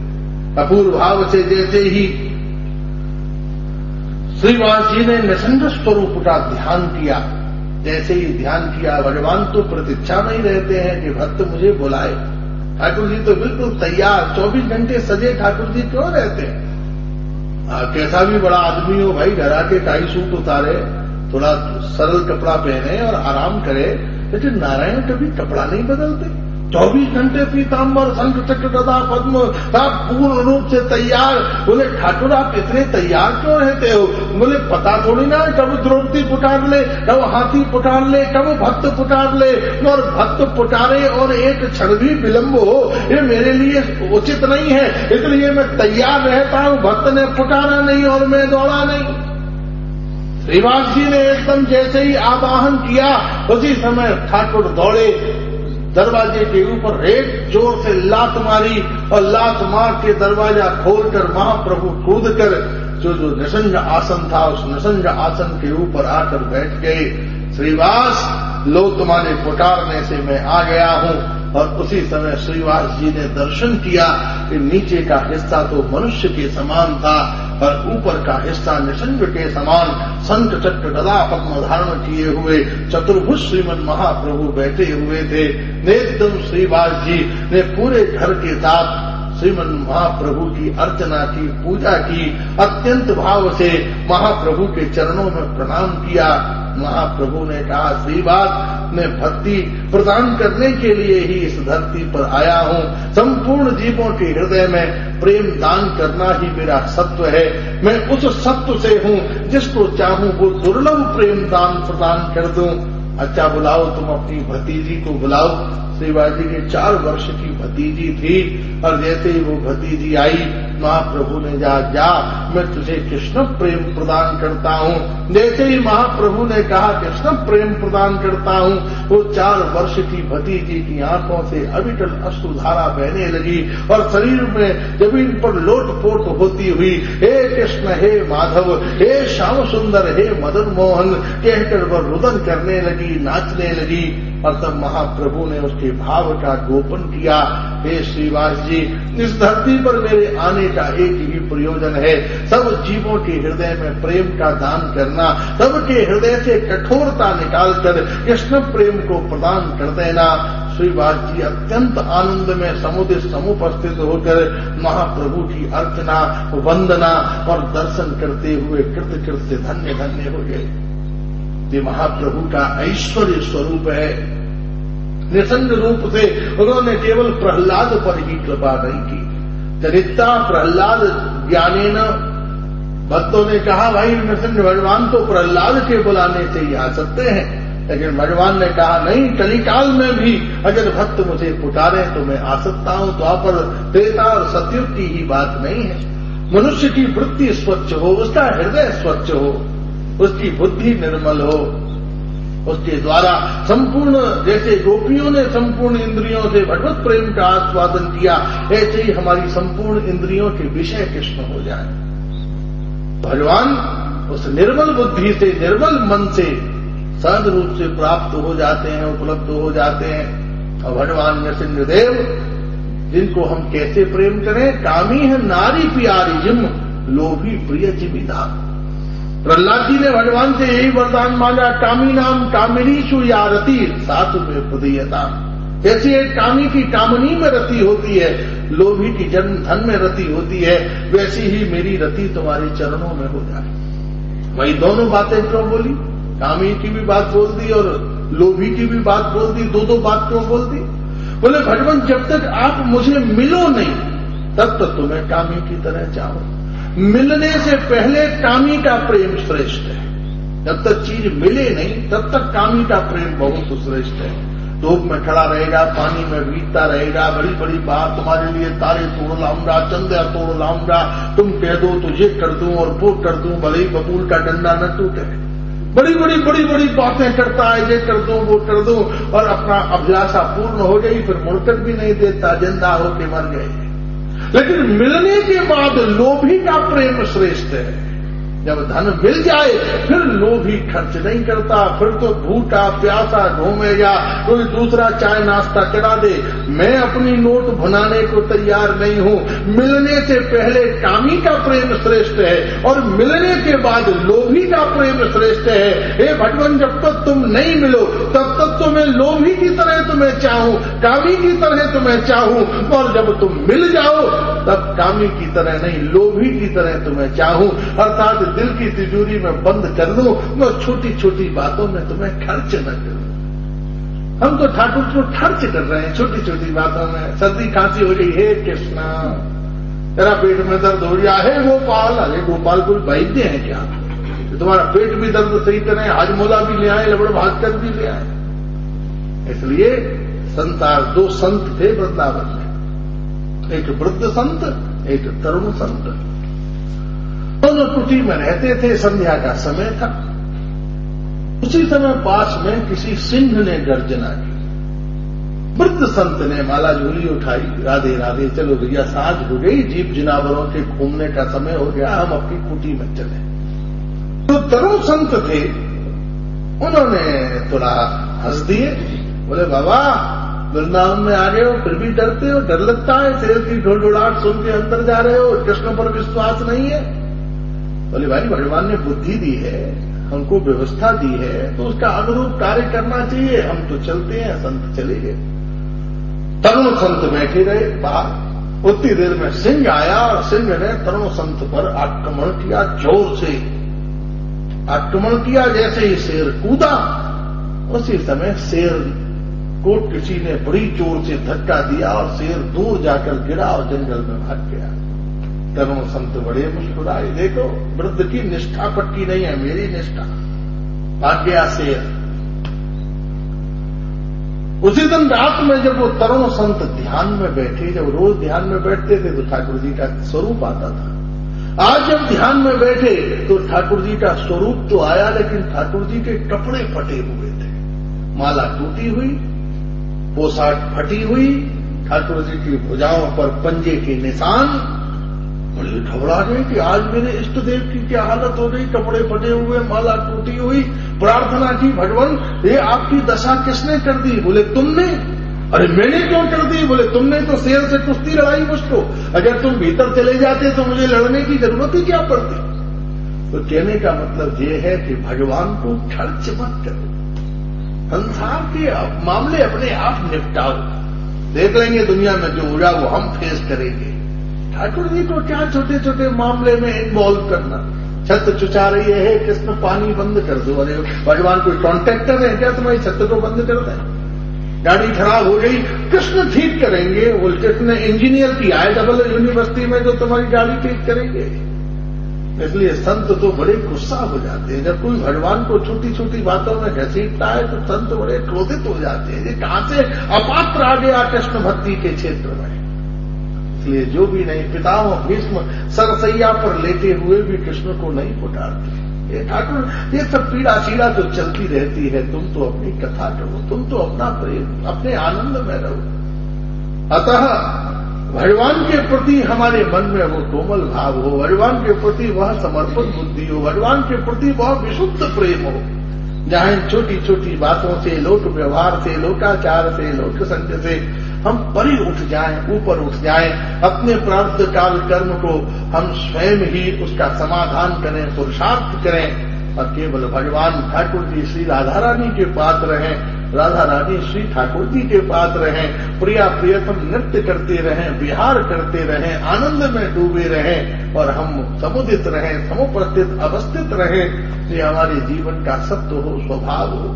अपूर्व भाव से जैसे ही श्रीवास जी ने नृसिंह स्वरूप का ध्यान किया, जैसे ही ध्यान किया, भगवान तो प्रतीक्षा में ही रहते हैं कि भक्त मुझे बुलाए। ठाकुर जी तो बिल्कुल तैयार, 24 घंटे सजे ठाकुर जी क्यों रहते हैं? कैसा भी बड़ा आदमी हो भाई, घर आके टाई सूट उतारे, थोड़ा सरल कपड़ा पहने और आराम करे, लेकिन नारायण कभी कपड़ा नहीं बदलते। 24 घंटे पीताम्बर शंख चक्र गदा पद्म, आप पूर्ण रूप से तैयार। बोले ठाकुर आप इतने तैयार क्यों रहते हो? बोले पता थोड़ी ना, कब द्रौपदी पुकार ले, कब हाथी पुकार ले, कब भक्त पुकार ले, और भक्त पुकारे और एक क्षण भी विलंब हो, ये मेरे लिए उचित नहीं है। इसलिए मैं तैयार रहता हूं। भक्त ने पुकारा नहीं और मैं दौड़ा नहीं। श्रीवास जी ने एकदम जैसे ही आवाहन किया, उसी समय ठाकुर दौड़े, दरवाजे के ऊपर एक जोर से लात मारी और लात मार के दरवाजा खोलकर महाप्रभु कूदकर जो निषंग आसन था उस निषंग आसन के ऊपर आकर बैठ गए। श्रीवास, लो तुम्हारे पुकारने से मैं आ गया हूं। और उसी समय श्रीवास जी ने दर्शन किया कि नीचे का हिस्सा तो मनुष्य के समान था और ऊपर का हिस्सा निषंग के समान शंख चक्र गदा पद्म धारण किए हुए चतुर्भुज श्रीमन महाप्रभु बैठे हुए थे। एकदम श्रीवास जी ने पूरे घर के साथ श्रीमन महाप्रभु की अर्चना की, पूजा की, अत्यंत भाव से महाप्रभु के चरणों में प्रणाम किया। महाप्रभु ने कहा, श्रीवास मैं भक्ति प्रदान करने के लिए ही इस धरती पर आया हूं। संपूर्ण जीवों के हृदय में प्रेम दान करना ही मेरा सत्व है। मैं उस सत्व से हूं जिसको चाहूं वो दुर्लभ प्रेम दान प्रदान कर दूं। अच्छा बुलाओ, तुम अपनी भतीजी को बुलाओ। श्रीवास जी की 4 वर्ष की भतीजी थी और जैसे ही वो भतीजी आई, महाप्रभु ने जा मैं तुझे कृष्ण प्रेम प्रदान करता हूं। जैसे ही महाप्रभु ने कहा कृष्ण प्रेम प्रदान करता हूं, वो 4 वर्ष की भतीजी की आंखों से अविकल अश्रुधारा बहने लगी और शरीर में जमीन पर लोटपोट होती हुई हे कृष्ण, हे माधव, हे श्याम सुंदर, हे मदन मोहन कहकर वह रुदन करने लगी, नाचने लगी। और तब महाप्रभु ने उसके भाव का गोपन किया। हे श्रीवास जी, इस धरती पर मेरे आने का एक ही प्रयोजन है, सब जीवों के हृदय में प्रेम का दान करना, सबके हृदय से कठोरता निकालकर कृष्ण प्रेम को प्रदान कर देना। श्रीवास जी अत्यंत आनंद में समुपस्थित होकर महाप्रभु की अर्चना, वंदना और दर्शन करते हुए कृतकृत्य धन्य धन्य हो गए। ये महाप्रभु का ऐश्वर्य स्वरूप है। निसंग रूप से उन्होंने केवल प्रहलाद पर ही कृपा नहीं की। जनिता प्रहलाद ज्ञानेन, भक्तों ने कहा भाई नृसिंह भगवान तो प्रहलाद के बुलाने से ही आ सकते हैं, लेकिन भगवान ने कहा नहीं, कलिकाल में भी अगर भक्त मुझे पुकारे तो मैं आ सकता हूं। तो आप पर त्रेता और सतयुग की ही बात नहीं है। मनुष्य की वृत्ति स्वच्छ हो, उसका हृदय स्वच्छ हो, उसकी बुद्धि निर्मल हो, उसके द्वारा संपूर्ण, जैसे गोपियों ने संपूर्ण इंद्रियों से भगवत प्रेम का आस्वादन किया, ऐसे ही हमारी संपूर्ण इंद्रियों के विषय कृष्ण हो जाए। भगवान उस निर्मल बुद्धि से, निर्मल मन से सहज रूप से प्राप्त हो जाते हैं, उपलब्ध हो जाते हैं। और भगवान नृसिंहदेव जिनको हम कैसे प्रेम करें? कामी है नारी प्यारी जिम, लोभी प्रिय जिमिदा। प्रहलाद जी ने भगवान से यही वरदान मांगा, कामी नाम कामिनीषु या रति साधु में प्रदीयता। जैसे एक कामी की कामनी में रति होती है, लोभी की जन्म धन में रति होती है, वैसी ही मेरी रति तुम्हारे चरणों में हो जाए। वही दोनों बातें क्यों बोली? कामी की भी बात बोल दी और लोभी की भी बात बोल दी, दो बात क्यों बोल दी? बोले भगवान जब तक आप मुझे मिलो नहीं तब तक तुम्हें कामी की तरह चाहो। मिलने से पहले कामी का प्रेम श्रेष्ठ है। जब तक चीज मिले नहीं तब तक कामी का प्रेम बहुत श्रेष्ठ है। धूप में खड़ा रहेगा, पानी में भीगता रहेगा, बड़ी बड़ी बात तुम्हारे लिए तारे तोड़ लाऊंगा, चंदा तोड़ लाऊंगा, तुम कह दो तो ये कर दूं और वो कर दूं, भले ही बबूल का डंडा न टूटे। बड़ी बड़ी बातें करता है, ये कर दूं वो कर दूं, और अपना अभिलाषा पूर्ण हो गई फिर मुड़कर भी नहीं देता, जिंदा होके मर गए। लेकिन मिलने के बाद लोभी का प्रेम श्रेष्ठ है। जब धन मिल जाए फिर लोभी खर्च नहीं करता, फिर तो भूखा प्यासा घूमेगा, कोई दूसरा चाय नाश्ता करा दे, मैं अपनी नोट भुनाने को तैयार नहीं हूं। मिलने से पहले कामी का प्रेम श्रेष्ठ है और मिलने के बाद लोभी का प्रेम श्रेष्ठ है। हे भगवान, जब तक तुम नहीं मिलो तब तक तो मैं लोभी की तरह तुम्हें चाहूं, कामी की तरह तुम्हें चाहूं, और जब तुम मिल जाओ तब कामी की तरह नहीं, लोभी की तरह तुम्हें चाहूं। अर्थात दिल की तिजोरी में बंद कर दूं, मैं छोटी छोटी बातों में तुम्हें खर्च न करूं। हम तो ठाकुर को खर्च कर रहे हैं छोटी छोटी बातों में। सर्दी खांसी हो गई, हे कृष्णा तेरा पेट में दर्द हो गया, हे गोपाल, अरे गोपाल कोई वैद्य है क्या? तुम्हारा पेट भी दर्द सही करें, हाजमोला भी ले आए, लबड़ भास्कर भी ले आए। इसलिए संसार दो संत थे वृंदावन में, एक वृद्ध संत, एक तरुण संत। दोनों कुटी में रहते थे। संध्या का समय था। उसी समय पास में किसी सिंह ने गर्जना की। वृद्ध संत ने माला झोली उठाई, राधे राधे, चलो भैया सांझ हो गई, जीव जिनावरों के घूमने का समय हो गया, हम अपनी कुटी में चले। तो तरुण संत थे, उन्होंने थोड़ा हंस दिए, बोले बाबा वृंदावन में आ गए हो फिर भी डरते हो, डर लगता है, शेर की ढोलढोलाहट सुन के अंदर जा रहे हो, कृष्ण पर विश्वास नहीं है। बोले भाई भगवान ने बुद्धि दी है, हमको व्यवस्था दी है, तो उसका अनुरूप कार्य करना चाहिए, हम तो चलते हैं। संत चले गए, तरुण संत बैठे रहे बाहर। उतनी देर में सिंह आया और सिंह ने तरुण संत पर आक्रमण किया, जोर से आक्रमण किया। जैसे ही शेर कूदा, उसी समय शेर को किसी ने बड़ी जोर से धक्का दिया और शेर दूर जाकर गिरा और जंगल में भाग गया। तरुण संत बड़े मुस्कुराए, देखो वृद्ध की निष्ठा पक्की नहीं है, मेरी निष्ठा। भाग गया शेर। उसी दिन रात में जब वो तरुण संत ध्यान में बैठे, जब रोज ध्यान में बैठते थे तो ठाकुर जी का स्वरूप आता था। आज जब ध्यान में बैठे तो ठाकुर जी का स्वरूप तो आया, लेकिन ठाकुर जी के कपड़े फटे हुए थे, माला टूटी हुई, पोशाक फटी हुई, ठाकुर जी की भुजाओं पर पंजे के निशान। बड़े घबरा गए कि आज मेरे इष्ट देव की क्या हालत हो गई, कपड़े फटे हुए, माला टूटी हुई। प्रार्थना की, भगवान ये आपकी दशा किसने कर दी? बोले तुमने। अरे मैंने क्यों कर दी? बोले तुमने तो शेर से कुश्ती लड़ाई मुझको, अगर तुम भीतर चले जाते तो मुझे लड़ने की जरूरत ही क्या पड़ती। तो कहने का मतलब ये है कि भगवान को खर्च मत करो, संसार के मामले अपने आप निपटाओ, देख लेंगे दुनिया में जो होगा वो हम फेस करेंगे। ठाकुर जी को क्या छोटे छोटे मामले में इन्वॉल्व करना। छत चुचा रही है, कृष्ण पानी बंद कर दो। अरे भगवान कोई कॉन्ट्रैक्टर है क्या तुम्हारी छत को बंद कर दें? गाड़ी खराब हो गई, कृष्ण ठीक करेंगे। वो कृष्ण इंजीनियर की आए डबल यूनिवर्सिटी में जो तुम्हारी गाड़ी ठीक करेंगे। इसलिए संत तो बड़े गुस्सा हो जाते हैं जब कोई भगवान को छोटी छोटी बातों में घसीटता है, तो संत बड़े क्रोधित हो जाते हैं। ये कहां से अपात्र आ गया कृष्ण भक्ति के क्षेत्र में। इसलिए जो भी नहीं, पिताओं भीष्म सरसैया पर लेटे हुए भी कृष्ण को नहीं पुकारते। ये ठाकुर, ये सब पीड़ा शीड़ा तो चलती रहती है, तुम तो अपनी कथा करो, तुम तो अपना प्रेम, अपने आनंद में रहो। अतः भगवान के प्रति हमारे मन में वो कोमल भाव हो, भगवान के प्रति वह समर्पित बुद्धि हो, भगवान के प्रति वह विशुद्ध प्रेम हो, जहां छोटी छोटी बातों से, लोक व्यवहार से, लोकाचार से, लोक संग से हम परे उठ जाएं, ऊपर उठ जाएं। अपने प्रारब्ध काल कर्म को हम स्वयं ही उसका समाधान करें, पुरुषार्थ करें और केवल भगवान ठाकुर जी श्री राधा रानी के पात्र हैं, राधा रानी श्री ठाकुर जी के पात्र हैं। प्रिया प्रियतम नृत्य करते रहें, विहार करते रहें, आनंद में डूबे रहें और हम समुदित रहें, समुपस्थित अवस्थित रहें। ये हमारे जीवन का सत्य हो, स्वभाव हो।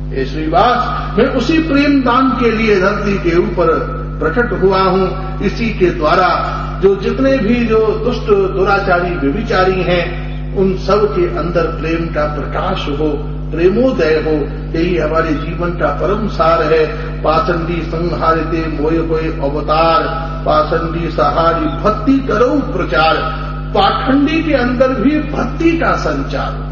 ये श्रीवास मैं उसी प्रेम दान के लिए धरती के ऊपर प्रकट हुआ हूं। इसी के द्वारा जो जितने भी जो दुष्ट दुराचारी व्यभिचारी हैं, उन सब के अंदर प्रेम का प्रकाश हो, प्रेमोदय हो। यही हमारे जीवन का परम सार है। पाषंडी संहारिते मोय होय अवतार, पाषंडी सहारी भक्ति करो प्रचार। पाखंडी के अंदर भी भक्ति का संचार।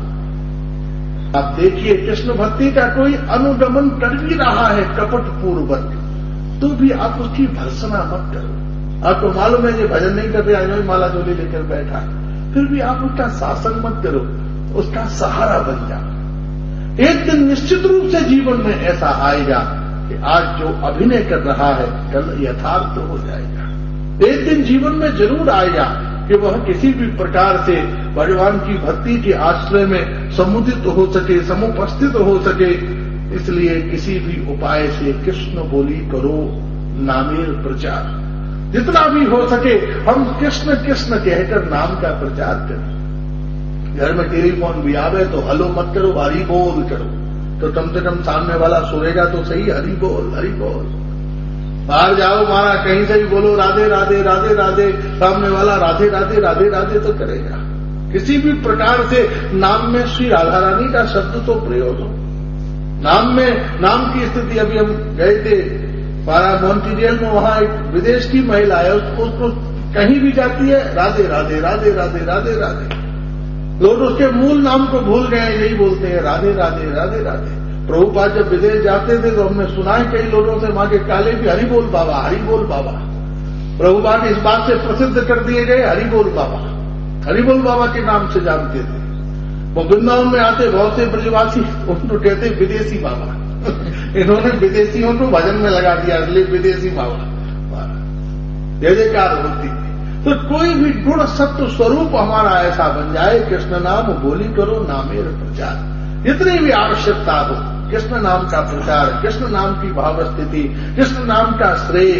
आप देखिए कृष्ण भक्ति का कोई अनुगमन कर भी रहा है कपट पूर्वक, तो भी आप उसकी भर्त्सना मत करो। आपको मालूम है कि भजन नहीं करते, आज माला झोली लेकर बैठा, फिर भी आप उसका शासन मत करो, उसका सहारा बन जाओ। एक दिन निश्चित रूप से जीवन में ऐसा आएगा कि आज जो अभिनय कर रहा है कल यथार्थ हो जाएगा। एक दिन जीवन में जरूर आएगा कि वह किसी भी प्रकार से भगवान की भक्ति के आश्रय में समुदित हो सके, समुपस्थित हो सके। इसलिए किसी भी उपाय से कृष्ण बोली करो नामेर प्रचार। जितना भी हो सके हम कृष्ण कृष्ण कहकर नाम का प्रचार करें। घर में टेलीफोन भी आवे तो हलो मत करो, हरि बोल करो, तो कम से कम सामने वाला सुनेगा तो सही, हरि बोल हरि बोल। बाहर जाओ मारा कहीं से भी बोलो राधे राधे राधे राधे, सामने वाला राधे राधे राधे राधे तो करेगा। किसी भी प्रकार से नाम में श्री राधा रानी का शब्द तो प्रयोग हो। नाम की स्थिति, अभी हम गए थे मॉन्ट्रियल में, वहां एक विदेश की महिला है, उसको कहीं भी जाती है राधे राधे राधे राधे राधे राधे। लोग उसके मूल नाम को भूल गए, यही बोलते हैं राधे राधे राधे राधे। प्रभुपाद जब विदेश जाते थे तो हमने सुना है कई लोगों से, मां के काले भी हरि बोल बाबा हरि बोल बाबा। प्रभुपाद इस बात से प्रसिद्ध कर दिए गए हरि बोल बाबा के नाम से जानते थे। वो वृंदावन में आते बहुत से ब्रजवासी उनको कहते विदेशी बाबा। इन्होंने विदेशियों को भजन में लगा दिया, इसलिए विदेशी बाबा जय जयकार होती। तो कोई भी गुण सत्व स्वरूप हमारा ऐसा बन जाए, कृष्ण नाम बोली करो नामेर प्रचार। जितनी भी आवश्यकता हो कृष्ण नाम का प्रचार, कृष्ण नाम की भाव स्थिति, कृष्ण नाम का श्रेय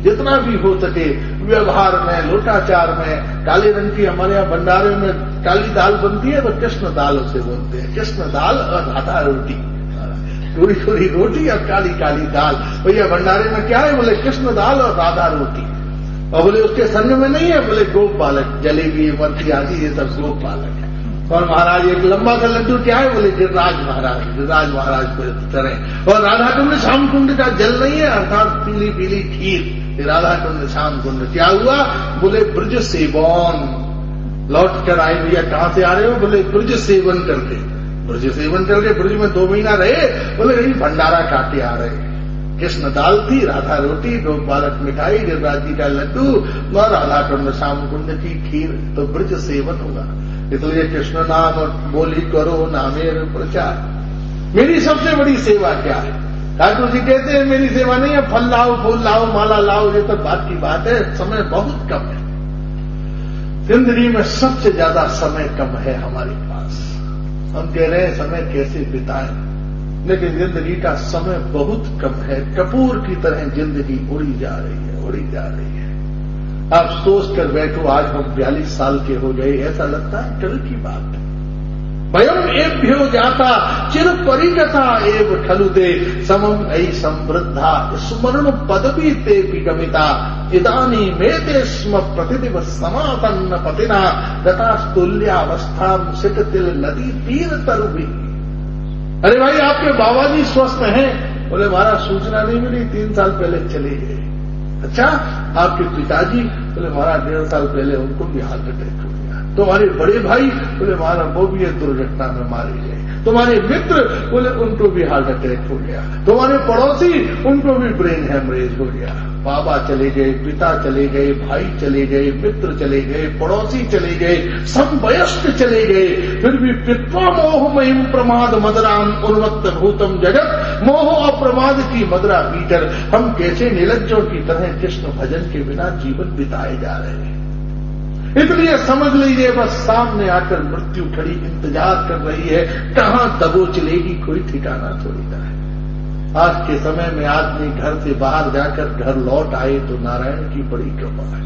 जितना भी हो सके। व्यवहार में, लोटाचार में, काले रंग की हमारे यहाँ भंडारे में काली दाल बनती है तो कृष्ण दाल उसे बोलते हैं। कृष्ण दाल और राधा रोटी, थोड़ी थोड़ी रोटी और काली काली दाल। भैया भंडारे में क्या है? बोले कृष्ण दाल और राधा रोटी। और बोले उसके संग में नहीं है, बोले गोप बालक, जलेबी बर्फी आदि ये सब गोप बालक है। और महाराज एक लंबा सा लड्डू क्या है? बोले गिरिराज महाराज को चढ़े। और राधा कुंड श्याम कुंड का जल नहीं है, अर्थात पीली पीली खीर, राधा कुंड श्याम कुंड। क्या हुआ? बोले ब्रज सेवन। लौट कर आए भैया, कहां से आ रहे हो? बोले ब्रज सेवन करके। ब्रज सेवन करके ब्रज में 2 महीना रहे। बोले नहीं, भंडारा काटे आ रहे। कृष्ण दाल थी, राधा रोटी, गोप बालक मिठाई, गिरिराज जी का लड्डू और राधा कुंड श्याम कुंड की खीर, तो ब्रज सेवन होगा। इसलिए कृष्ण नाम बोली करो नामेर प्रचार। मेरी सबसे बड़ी सेवा क्या है? ठाकुर जी कहते हैं मेरी सेवा नहीं है फल लाओ, फूल लाओ, माला लाओ, ये तो बात की बात है, समय बहुत कम है। जिंदगी में सबसे ज्यादा समय कम है हमारे पास। हम कह रहे हैं समय कैसे बिताएं, लेकिन जिंदगी का समय बहुत कम है। कपूर की तरह जिंदगी उड़ी जा रही है। आप सोच कर बैठो, आज हम 42 साल के हो गए, ऐसा लगता है कल की बात है। वयम एभ्यो जाता चिर परिगता एव खलुदे समम ऐ समृद्धा स्मरण पदवी ते विगमिता इदानी मेते स्म प्रतिदिव सनातन पतिना गतास्तुल्यावस्था सिकतिल नदी तीर तरुभी। अरे भाई आपके बाबा जी स्वस्थ हैं? बोले महाराज सूचना नहीं मिली, 3 साल पहले चले गए। अच्छा, आपके पिताजी? बोले महाराज 1.5 साल पहले उनको भी हार्ट अटैक हो गया। तुम्हारे बड़े भाई? बोले महाराज वो भी एक दुर्घटना में मारे गए। तुम्हारे मित्र? बोले उनको भी हार्ट अटैक हो गया। तुम्हारे पड़ोसी? उनको भी ब्रेन हेमरेज हो गया। बाबा चले गए, पिता चले गए, भाई चले गए, मित्र चले गए, पड़ोसी चले गए, सब वयस्क चले गए। फिर भी पित्वा मोह महिम प्रमाद मदराम उन्मत्त भूतम जगत, मोह और प्रमाद की मदरा पीकर हम कैसे निर्लज्जों की तरह कृष्ण भजन के बिना जीवन बिताए जा रहे हैं। इसलिए समझ लीजिए बस सामने आकर मृत्यु खड़ी इंतजार कर रही है, कहां दबोच लेगी कोई ठिकाना थोड़ी ना है। आज के समय में आदमी घर से बाहर जाकर घर लौट आए तो नारायण की बड़ी कृपा है।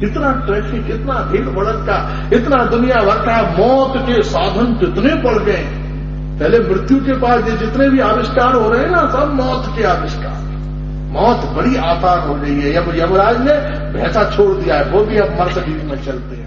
इतना ट्रैफिक, इतना भीड़ भड़का, इतना दुनिया भर का मौत के साधन कितने पड़ गए। पहले मृत्यु के बाद ये जितने भी आविष्कार हो रहे हैं ना, सब मौत के आविष्कार। मौत बड़ी आसान हो गई है। यमराज ने भैंसा छोड़ दिया है, वो भी अब मर्सिडीज में चलते हैं।